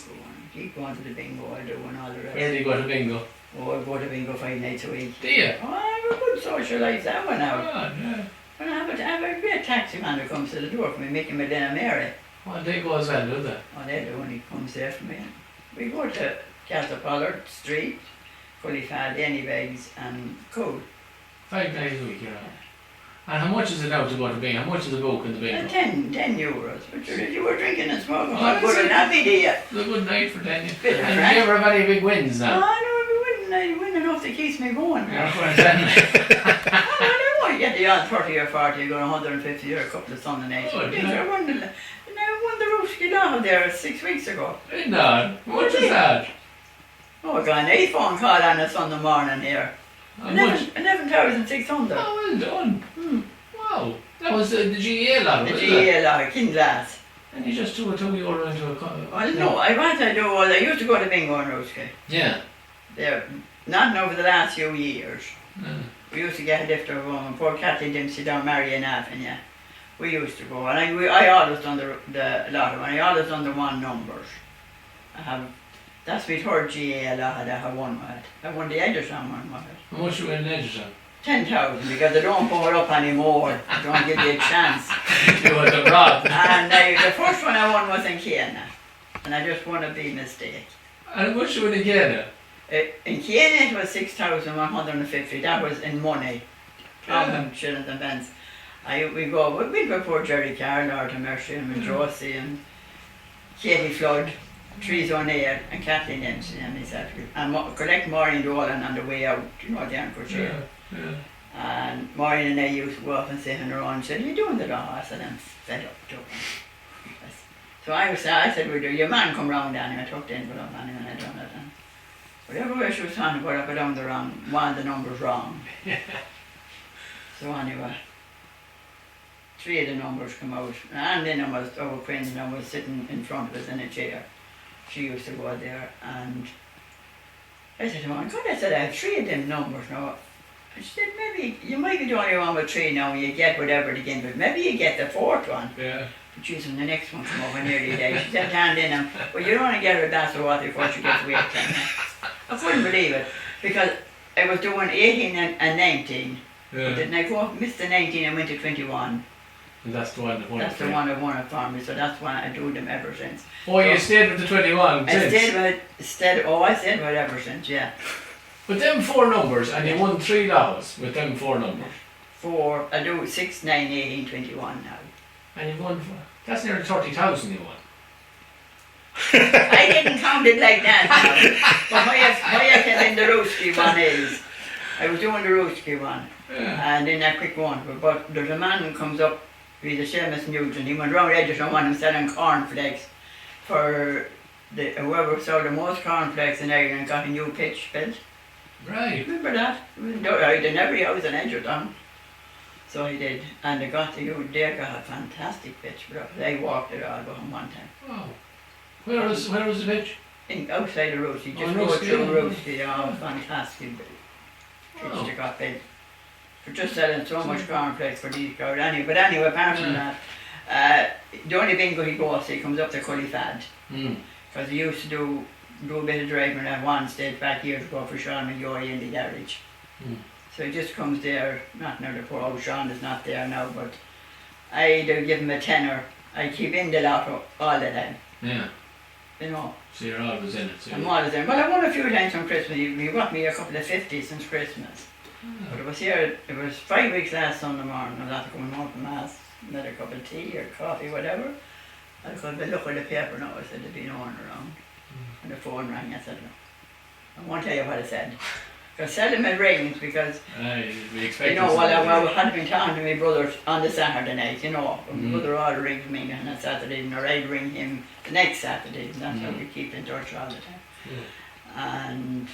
[SPEAKER 2] Keep going to the bingo, I'll do and all the rest.
[SPEAKER 1] Where do you go to bingo?
[SPEAKER 2] Oh, I go to bingo 5 nights a week.
[SPEAKER 1] Do you?
[SPEAKER 2] Oh, I'm a good social life that one now.
[SPEAKER 1] Oh, yeah.
[SPEAKER 2] When I have a great taxi man who comes to the door for me, making me dinner Mary.
[SPEAKER 1] Well, they go as well, do they?
[SPEAKER 2] Oh, they do when he comes there for me. We go to Castle Pollard Street, fully fed, any bags and cool.
[SPEAKER 1] 5 days a week, you're right. And how much is it now to go to bingo? How much is a book in the bingo?
[SPEAKER 2] 10 euros. But if you were drinking and smoking,
[SPEAKER 1] Oh,
[SPEAKER 2] what would it not be to you?
[SPEAKER 1] It's a good night for 10 years.
[SPEAKER 2] Bit of
[SPEAKER 1] And
[SPEAKER 2] crack.
[SPEAKER 1] you ever have any big wins
[SPEAKER 2] Oh,
[SPEAKER 1] now?
[SPEAKER 2] I win enough that keeps me going.
[SPEAKER 1] Yeah, for example.
[SPEAKER 2] I don't want to get the odd 30 or 40, you got 150 or a couple of Sunday nights.
[SPEAKER 1] Oh,
[SPEAKER 2] I
[SPEAKER 1] yeah.
[SPEAKER 2] won the Rooski Law there 6 weeks ago.
[SPEAKER 1] No, how much is that?
[SPEAKER 2] Oh, I got an 8 phone call on a Sunday morning here.
[SPEAKER 1] How much?
[SPEAKER 2] 11,600.
[SPEAKER 1] Oh, well done.
[SPEAKER 2] Hmm.
[SPEAKER 1] Wow. That was the GEA lot,
[SPEAKER 2] The
[SPEAKER 1] wasn't it?
[SPEAKER 2] GA Law, King Glass.
[SPEAKER 1] And you just threw a €2 into a
[SPEAKER 2] Well, no, I wanted to do all, I used to go to bingo and Rooski.
[SPEAKER 1] Yeah.
[SPEAKER 2] There, not over the last few years.
[SPEAKER 1] Mm.
[SPEAKER 2] We used to get a lift of woman, poor Kathleen Dempsey down Marion Avenue. We used to go, and I always done the lotto, and I always done the one numbers. That's my third GA lotto that I won with. I won the Edgerton one with it.
[SPEAKER 1] How much you win in Edgerton?
[SPEAKER 2] 10,000 because they don't put it up anymore. They don't give you a chance.
[SPEAKER 1] You was abroad.
[SPEAKER 2] And the first one I won was in Kiena, and I just won a big mistake.
[SPEAKER 1] And how much you win again?
[SPEAKER 2] In Kiena it was 6,150. That was in money, pounds, shillings and pence. We'd go poor Jerry Carr, Lord of Mercy, and Josie and Katie Flood, Trees O'Neill and Kathleen Dempsey and myself. And collect Maureen Dolan on the way out, you know, down for
[SPEAKER 1] Yeah.
[SPEAKER 2] And Maureen and I used to go up and sit in her own. She said, "Are you doing the law?" I said, "I'm fed up doing it." So I said, "We do. Your man come round down here." I took the envelope on him and I done it. And whatever way she was trying to put up, I done the wrong, one of the numbers wrong. So anyway, 3 of the numbers come out. And then our Queen was sitting in front of us in a chair. She used to go there, and I said to her, "God," I said, "I have 3 of them numbers now." And she said, "Maybe you might be the only one with 3 now, and you get whatever again, but maybe you get the 4th one."
[SPEAKER 1] Yeah.
[SPEAKER 2] But she's when the next one come over nearly day. She said, "Hand in him, well, you don't want to get her a glass of water before she gets away." I couldn't believe it, because I was doing 18 and 19.
[SPEAKER 1] Yeah.
[SPEAKER 2] Didn't I go miss the 19 and went to 21?
[SPEAKER 1] And that's the one that won.
[SPEAKER 2] That's the one that won it for me, so that's why I do them ever since.
[SPEAKER 1] Oh, you stayed with the 21
[SPEAKER 2] I
[SPEAKER 1] since?
[SPEAKER 2] stayed with it ever since, yeah.
[SPEAKER 1] With them 4 numbers, and you won $3 with them 4 numbers.
[SPEAKER 2] 4, I do 6, 9, 18, 21 now.
[SPEAKER 1] And you won, that's nearly 30,000 you won.
[SPEAKER 2] I didn't count it like that now. But why I came in the Rooski one is, I was doing the Rooski one,
[SPEAKER 1] Yeah.
[SPEAKER 2] and then I quick one, but there's a man who comes up, he's a Seamus Newton, he went round Edgerton one and selling cornflakes for whoever sold the most cornflakes in Ireland got a new pitch built.
[SPEAKER 1] Right.
[SPEAKER 2] Remember that? I did every house in Edgerton. So he did, and they got a fantastic pitch, but they walked it all going one time.
[SPEAKER 1] Wow. Where was the pitch?
[SPEAKER 2] Outside the Rooski, just
[SPEAKER 1] Oh,
[SPEAKER 2] go
[SPEAKER 1] Rooski,
[SPEAKER 2] through
[SPEAKER 1] yeah.
[SPEAKER 2] Rooski, fantastic pitch
[SPEAKER 1] Wow.
[SPEAKER 2] they got built. For just selling so much cornflakes for these crowd. But anyway, apart from that, the only bingo he goes to, he comes up to Cullifad.
[SPEAKER 1] Mm.
[SPEAKER 2] Because he used to do a bit of driving at one stage back years ago for Sean McGorry in the garage.
[SPEAKER 1] Mm.
[SPEAKER 2] So he just comes there, not now the poor old Sean is not there now, but I do give him a tenner. I keep in the lotto all the time,
[SPEAKER 1] Yeah.
[SPEAKER 2] you know.
[SPEAKER 1] So you're always in it. So
[SPEAKER 2] I'm always there. Well, I won a few times on Christmas. He got me a couple of 50s since Christmas. But it was 5 weeks last Sunday morning. I was after coming home from Mass, had a cup of tea or coffee, whatever. I could look at the paper now. I said, there'd be no one around. And the phone rang. I said, no. I won't tell you what I said. Because seldom it rings because,
[SPEAKER 1] we expect
[SPEAKER 2] you know, I had been talking to my brother on the Saturday night, you know. My brother all rings me on a Saturday and or I'd ring him the next Saturday. And that's how we keep in touch all the time. And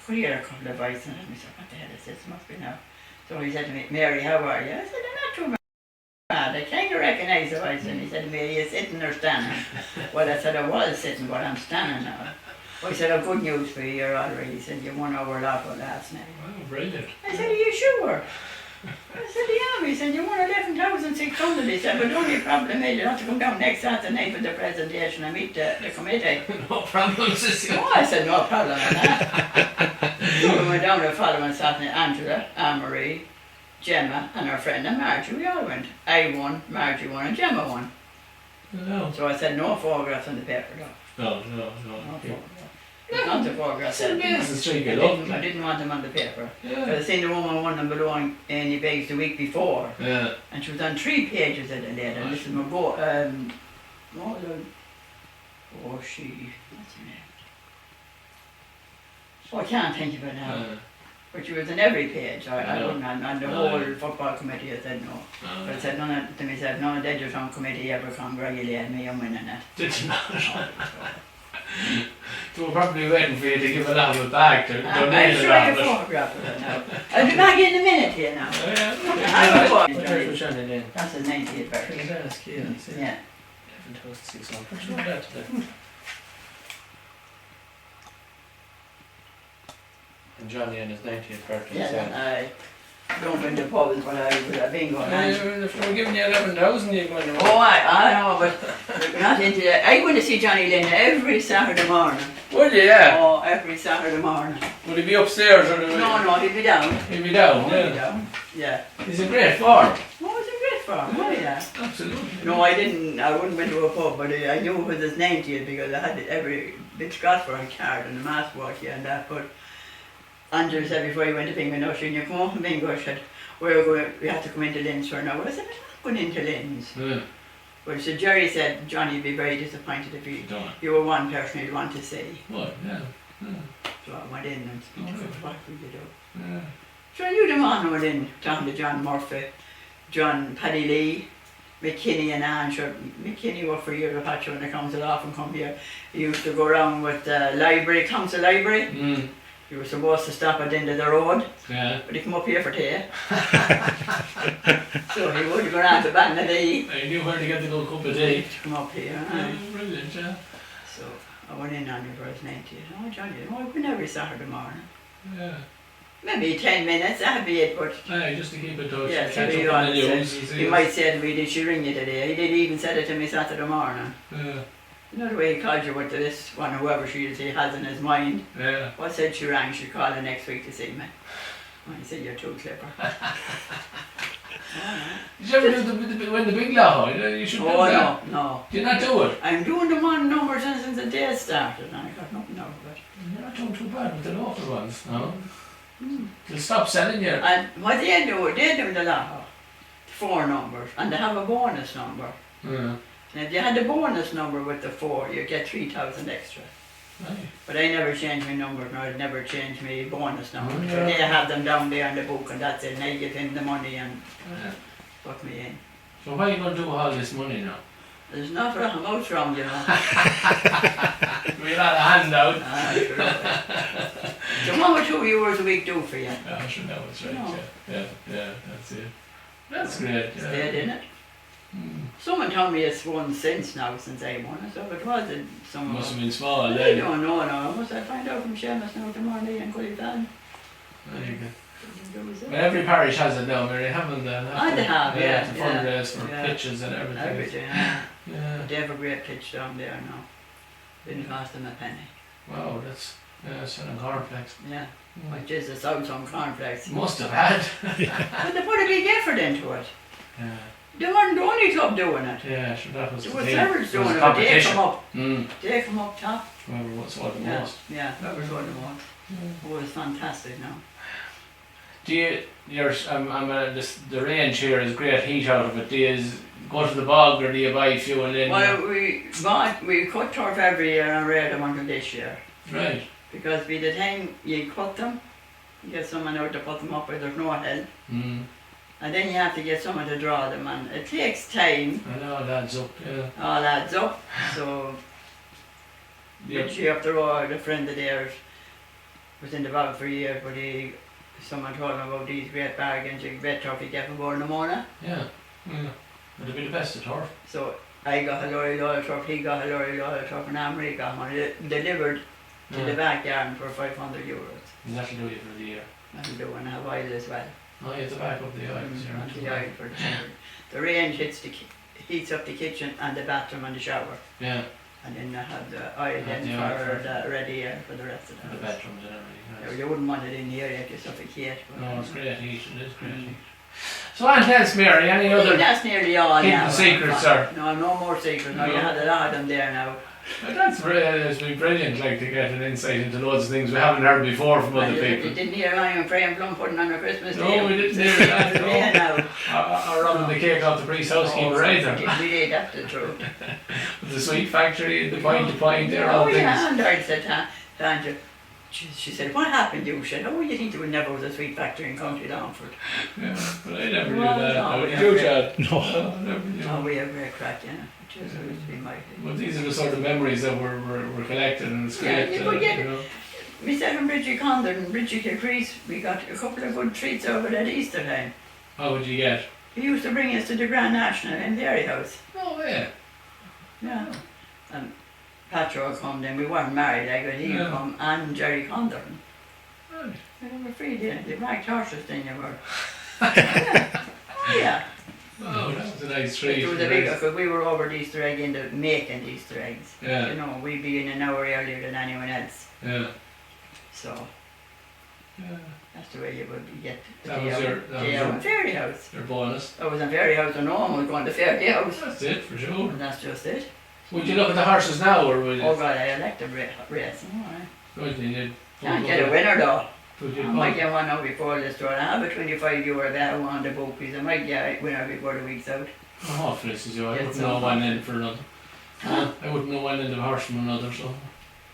[SPEAKER 2] could hear a couple of voices and I said, what the hell is this? Must be now. So he said to me, "Mary, how are you?" I said, "I'm not too bad. I kind of recognise the voice." And he said to me, "Are you sitting or standing?" Well, I said, "I was sitting, but I'm standing now." Well, he said, "I've good news for you, you're all right." He said, "You won over lotto last night."
[SPEAKER 1] Wow, brilliant.
[SPEAKER 2] I said, "Are you sure?" I said, "Yeah." He said, "You won 11,600. He said, "But the only problem is you have to come down next Saturday night for the presentation and meet the committee."
[SPEAKER 1] No problem, sister.
[SPEAKER 2] Oh, I said, "No problem with that." So we went down the following Saturday, Angela, Anne-Marie, Gemma and her friend and Margie, we all went. I won, Margie won and Gemma won.
[SPEAKER 1] No.
[SPEAKER 2] So I said, no photographs on the paper though.
[SPEAKER 1] No.
[SPEAKER 2] No photographs. Not the photograph.
[SPEAKER 1] It's an amazing streak
[SPEAKER 2] I
[SPEAKER 1] of luck.
[SPEAKER 2] didn't want them on the paper.
[SPEAKER 1] Yeah.
[SPEAKER 2] But I seen the woman won them below Annie Bags the week before.
[SPEAKER 1] Yeah.
[SPEAKER 2] And she was on 3 pages of the letter. And this is my what's her name? Oh, I can't think of it now. But she was on every page. I wasn't on the whole football committee. I said no. But I said to myself, none of the Edgerton committee ever congratulated me on winning it.
[SPEAKER 1] Did you not? They were probably waiting for you to give a lot of it back to
[SPEAKER 2] I'm
[SPEAKER 1] donate a
[SPEAKER 2] sure
[SPEAKER 1] lot
[SPEAKER 2] I
[SPEAKER 1] of it.
[SPEAKER 2] photograph of it now. I'll be back in a minute here now. That's his 90th birthday. Yeah.
[SPEAKER 1] And Johnny and his 90th birthday.
[SPEAKER 2] Yeah, I don't win the pubs, but I would have been going.
[SPEAKER 1] If they were giving you 11,000, you're going to
[SPEAKER 2] Oh, I know, but we're not into that. I go to see Johnny Lynn every Saturday morning.
[SPEAKER 1] Would you, yeah?
[SPEAKER 2] Oh, every Saturday morning.
[SPEAKER 1] Would he be upstairs or
[SPEAKER 2] No, he'd be down.
[SPEAKER 1] He'd be down,
[SPEAKER 2] He'd
[SPEAKER 1] yeah.
[SPEAKER 2] be down. Yeah.
[SPEAKER 1] He's a great farm.
[SPEAKER 2] Oh, it's a great farm. Oh, yeah.
[SPEAKER 1] Absolutely.
[SPEAKER 2] No, I wouldn't went to a pub, but I knew it was his 90th because I had every bit Scottsboro card and the mass watch and that, but Andrew said before he went to Bingo, no, you come home from Bingo, he said, we have to come into Lynn's for now. I said, I'm not going into Lynn's.
[SPEAKER 1] Yeah.
[SPEAKER 2] But so Jerry said, Johnny would be very disappointed if you were one person he'd want to see.
[SPEAKER 1] What? Yeah.
[SPEAKER 2] So I went in and what we did up.
[SPEAKER 1] Yeah.
[SPEAKER 2] So I knew them on were in, down to John Murphy, John Paddy Lee, McKinney and Anne. Sure, McKinney worked for years of Hatcher when the council often come here. He used to go around with the library, council library.
[SPEAKER 1] Mm.
[SPEAKER 2] He was supposed to stop at the end of the road,
[SPEAKER 1] Yeah.
[SPEAKER 2] but he come up here for tea. So he would go around to Bannalee.
[SPEAKER 1] I knew where to get the good cup of tea.
[SPEAKER 2] Come up here.
[SPEAKER 1] Yeah, brilliant, yeah.
[SPEAKER 2] So I went in on him for his 90th. Oh, Johnny, I've been every Saturday morning.
[SPEAKER 1] Yeah.
[SPEAKER 2] Maybe 10 minutes, that'd be it, but
[SPEAKER 1] Aye, just to keep in touch.
[SPEAKER 2] yeah,
[SPEAKER 1] catch
[SPEAKER 2] to be
[SPEAKER 1] up on the
[SPEAKER 2] honest,
[SPEAKER 1] news.
[SPEAKER 2] he might say to me, did she ring you today? He did even said it to me Saturday morning.
[SPEAKER 1] Yeah.
[SPEAKER 2] You know the way he called you with this one, whoever she is, he has in his mind.
[SPEAKER 1] Yeah.
[SPEAKER 2] What said she rang, she'd call her next week to see me. Oh, he said, you're too clever.
[SPEAKER 1] Did you ever do win the big lotto? You should do that.
[SPEAKER 2] No.
[SPEAKER 1] Did you not do it?
[SPEAKER 2] I'm doing the one number since the day started, and I got nothing out of it.
[SPEAKER 1] You're not doing too bad with the local ones, no?
[SPEAKER 2] Mm.
[SPEAKER 1] They'll stop selling you.
[SPEAKER 2] And what they do the lotto, 4 numbers, and they have a bonus number.
[SPEAKER 1] Yeah.
[SPEAKER 2] And if you had the bonus number with the 4, you get 3,000 extra.
[SPEAKER 1] Aye.
[SPEAKER 2] But I never changed my numbers, nor I'd never changed my bonus number.
[SPEAKER 1] Oh,
[SPEAKER 2] So
[SPEAKER 1] yeah.
[SPEAKER 2] they have them down there in the book, and that's it. And I give him the money and
[SPEAKER 1] Yeah.
[SPEAKER 2] put me in.
[SPEAKER 1] So what are you going to do with all this money now?
[SPEAKER 2] There's not much wrong, you know.
[SPEAKER 1] We're not a handout.
[SPEAKER 2] Ah, sure. So what would 2 euros a week do for you?
[SPEAKER 1] Yeah, sure, that was right.
[SPEAKER 2] No.
[SPEAKER 1] Yeah, that's it. That's great. Yeah.
[SPEAKER 2] Stayed in it.
[SPEAKER 1] Mm.
[SPEAKER 2] Someone told me it's won since I won it, so it wasn't someone.
[SPEAKER 1] Must have been small
[SPEAKER 2] I
[SPEAKER 1] then.
[SPEAKER 2] don't know now. Must I find out from Seamus now tomorrow and Cully Van?
[SPEAKER 1] There you go. Well, every parish has it now, Mary, haven't they?
[SPEAKER 2] They have, yeah.
[SPEAKER 1] To fundraise for
[SPEAKER 2] yeah.
[SPEAKER 1] pitches and everything.
[SPEAKER 2] Everything, yeah.
[SPEAKER 1] Yeah.
[SPEAKER 2] They have a great pitch down there now. Didn't cost them a penny.
[SPEAKER 1] Wow, that's selling cornflakes.
[SPEAKER 2] Yeah.
[SPEAKER 1] Mm.
[SPEAKER 2] Which is the South on cornflakes.
[SPEAKER 1] Must have had.
[SPEAKER 2] But they put a big effort into it.
[SPEAKER 1] Yeah.
[SPEAKER 2] They weren't the only club doing it.
[SPEAKER 1] Yeah, sure, that was
[SPEAKER 2] There
[SPEAKER 1] the
[SPEAKER 2] were
[SPEAKER 1] thing.
[SPEAKER 2] several
[SPEAKER 1] It was
[SPEAKER 2] doing
[SPEAKER 1] a
[SPEAKER 2] it, but they
[SPEAKER 1] competition.
[SPEAKER 2] come up.
[SPEAKER 1] Mm.
[SPEAKER 2] They come up top.
[SPEAKER 1] Whoever saw the
[SPEAKER 2] Yeah,
[SPEAKER 1] most.
[SPEAKER 2] yeah, whoever saw them all. Oh, it's fantastic now.
[SPEAKER 1] Do you, the range here is great heat out of it. Do you go to the bog or do you buy fuel in?
[SPEAKER 2] Well, we cut turf every year and reared them until this year.
[SPEAKER 1] Right.
[SPEAKER 2] Because by the time you cut them, you get someone out to put them up where there's no help.
[SPEAKER 1] Mm.
[SPEAKER 2] And then you have to get someone to draw them, and it takes time.
[SPEAKER 1] I know, it adds up, yeah.
[SPEAKER 2] All adds up. So,
[SPEAKER 1] Yep.
[SPEAKER 2] literally up the road, a friend of theirs was in the bog for years, but someone told him about these great bargains, you get turf you get for born in the morning.
[SPEAKER 1] Yeah. It'll be the best of turf.
[SPEAKER 2] So, I got a lorry load of turf, he got a lorry load of turf, and Amory got one delivered to the backyard for €500.
[SPEAKER 1] And that'll do you for the year.
[SPEAKER 2] That'll do, and have oil as well.
[SPEAKER 1] Oh, you have to back up the oils.
[SPEAKER 2] And the oil for the summer. The range heats up the kitchen and the bathroom and the shower.
[SPEAKER 1] Yeah,
[SPEAKER 2] And then I have the oil then
[SPEAKER 1] the oil
[SPEAKER 2] for
[SPEAKER 1] for-
[SPEAKER 2] the ready air for the rest of the
[SPEAKER 1] for the
[SPEAKER 2] house.
[SPEAKER 1] bedrooms and everything.
[SPEAKER 2] Now,
[SPEAKER 1] Nice.
[SPEAKER 2] you wouldn't want it in the area if you suffocate. But
[SPEAKER 1] No, it's great heat. It is great heat. So, Aunt Hence, Mary, any
[SPEAKER 2] I think
[SPEAKER 1] other?
[SPEAKER 2] that's nearly all
[SPEAKER 1] Keep
[SPEAKER 2] now.
[SPEAKER 1] the secrets, sir.
[SPEAKER 2] No, no more secrets. No, you
[SPEAKER 1] No.
[SPEAKER 2] had a lot of them there now.
[SPEAKER 1] But it's been brilliant, like, to get an insight into loads of things we haven't heard before from other
[SPEAKER 2] You
[SPEAKER 1] people.
[SPEAKER 2] didn't hear Lion praying plum pudding on a Christmas day.
[SPEAKER 1] No, we didn't hear that, no.
[SPEAKER 2] Yeah, no.
[SPEAKER 1] Or running the cake off the priest's housekeeper either.
[SPEAKER 2] We did, that's the truth.
[SPEAKER 1] The sweet factory, the point to point, they're all
[SPEAKER 2] Oh
[SPEAKER 1] things.
[SPEAKER 2] yeah, and I said to Sandra, she said, what happened you? She said, oh, you think there never was a sweet factory in County Longford?
[SPEAKER 1] Yeah, but I never knew
[SPEAKER 2] Well,
[SPEAKER 1] that.
[SPEAKER 2] no,
[SPEAKER 1] How
[SPEAKER 2] we
[SPEAKER 1] did
[SPEAKER 2] never
[SPEAKER 1] you,
[SPEAKER 2] did.
[SPEAKER 1] Chad?
[SPEAKER 3] No.
[SPEAKER 1] I never knew.
[SPEAKER 2] Oh, we have great crack, you know. It just used to be mighty.
[SPEAKER 1] But these are the sort of memories that we're collecting, and it's
[SPEAKER 2] Yeah,
[SPEAKER 1] great.
[SPEAKER 2] but yeah,
[SPEAKER 1] you know.
[SPEAKER 2] Myself and Bridgie Condon and Bridgie Kilcrease, we got a couple of good treats over at Easter time.
[SPEAKER 1] How would you get?
[SPEAKER 2] He used to bring us to the Grand National in the Area House.
[SPEAKER 1] No way.
[SPEAKER 2] Yeah. And Patro come then, we weren't married, like, but he
[SPEAKER 1] Yeah.
[SPEAKER 2] come and Jerry Condon.
[SPEAKER 1] Right.
[SPEAKER 2] They were free, they black horses then they were. Yeah. Oh yeah.
[SPEAKER 1] Oh, that was a nice treat.
[SPEAKER 2] It was a big, because we were over the Easter egg in the making the Easter eggs.
[SPEAKER 1] Yeah.
[SPEAKER 2] You know, we'd be in an hour earlier than anyone else.
[SPEAKER 1] Yeah.
[SPEAKER 2] So
[SPEAKER 1] Yeah.
[SPEAKER 2] that's the way you would get the
[SPEAKER 1] That
[SPEAKER 2] day
[SPEAKER 1] was
[SPEAKER 2] out.
[SPEAKER 1] your- that was
[SPEAKER 2] Day out
[SPEAKER 1] your-
[SPEAKER 2] in Fairy House.
[SPEAKER 1] Your bonus.
[SPEAKER 2] I was in Fairy House and home, I was going to Fairy House.
[SPEAKER 1] That's it for sure.
[SPEAKER 2] And that's just it.
[SPEAKER 1] Would you look at the horses now, or would you?
[SPEAKER 2] Oh God, I like the race.
[SPEAKER 1] Would you? You'd-
[SPEAKER 2] Can't get a winner though.
[SPEAKER 1] Would you?
[SPEAKER 2] I might get one now before the store. I have a 25 € bet on the bookies. I might get a winner before the week's out.
[SPEAKER 1] Oh, hopefully, this is you. I
[SPEAKER 2] Yes,
[SPEAKER 1] wouldn't
[SPEAKER 2] so
[SPEAKER 1] know one
[SPEAKER 2] hopefully.
[SPEAKER 1] in for another.
[SPEAKER 2] Huh?
[SPEAKER 1] I wouldn't know one in the horse from another, so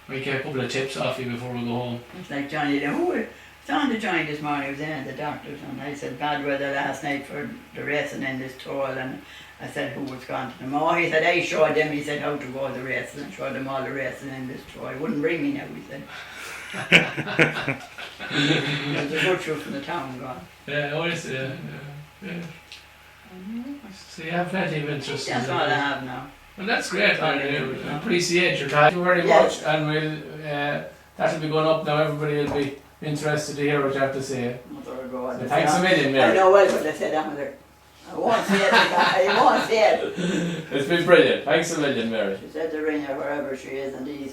[SPEAKER 1] I get a couple of tips off you before we go home.
[SPEAKER 2] It's like Johnny, who was on the Johnny this morning, he was in at the doctor's and I said bad weather last night for the racing in this toll and I said who was gone to them. Oh, he said I showed them, he said how to go the races and showed them all the racing in this toll. He wouldn't bring me now, he said. There's a good shoe from the town gone.
[SPEAKER 1] Yeah, always, yeah. So you have plenty of interest.
[SPEAKER 2] That's
[SPEAKER 1] in
[SPEAKER 2] all I
[SPEAKER 1] it.
[SPEAKER 2] have now.
[SPEAKER 1] Well, that's great.
[SPEAKER 2] All I
[SPEAKER 1] I
[SPEAKER 2] do, yeah.
[SPEAKER 1] appreciate your time. Thank you very
[SPEAKER 2] Yes.
[SPEAKER 1] much, and that'll be going up now. Everybody will be interested to hear what you have to say.
[SPEAKER 2] Mother of God.
[SPEAKER 1] So thanks a million,
[SPEAKER 2] I
[SPEAKER 1] Mary.
[SPEAKER 2] know well what they said down there. I won't say it, I won't say it.
[SPEAKER 1] It's been brilliant. Thanks a million, Mary.
[SPEAKER 2] She said to ring her wherever she is and these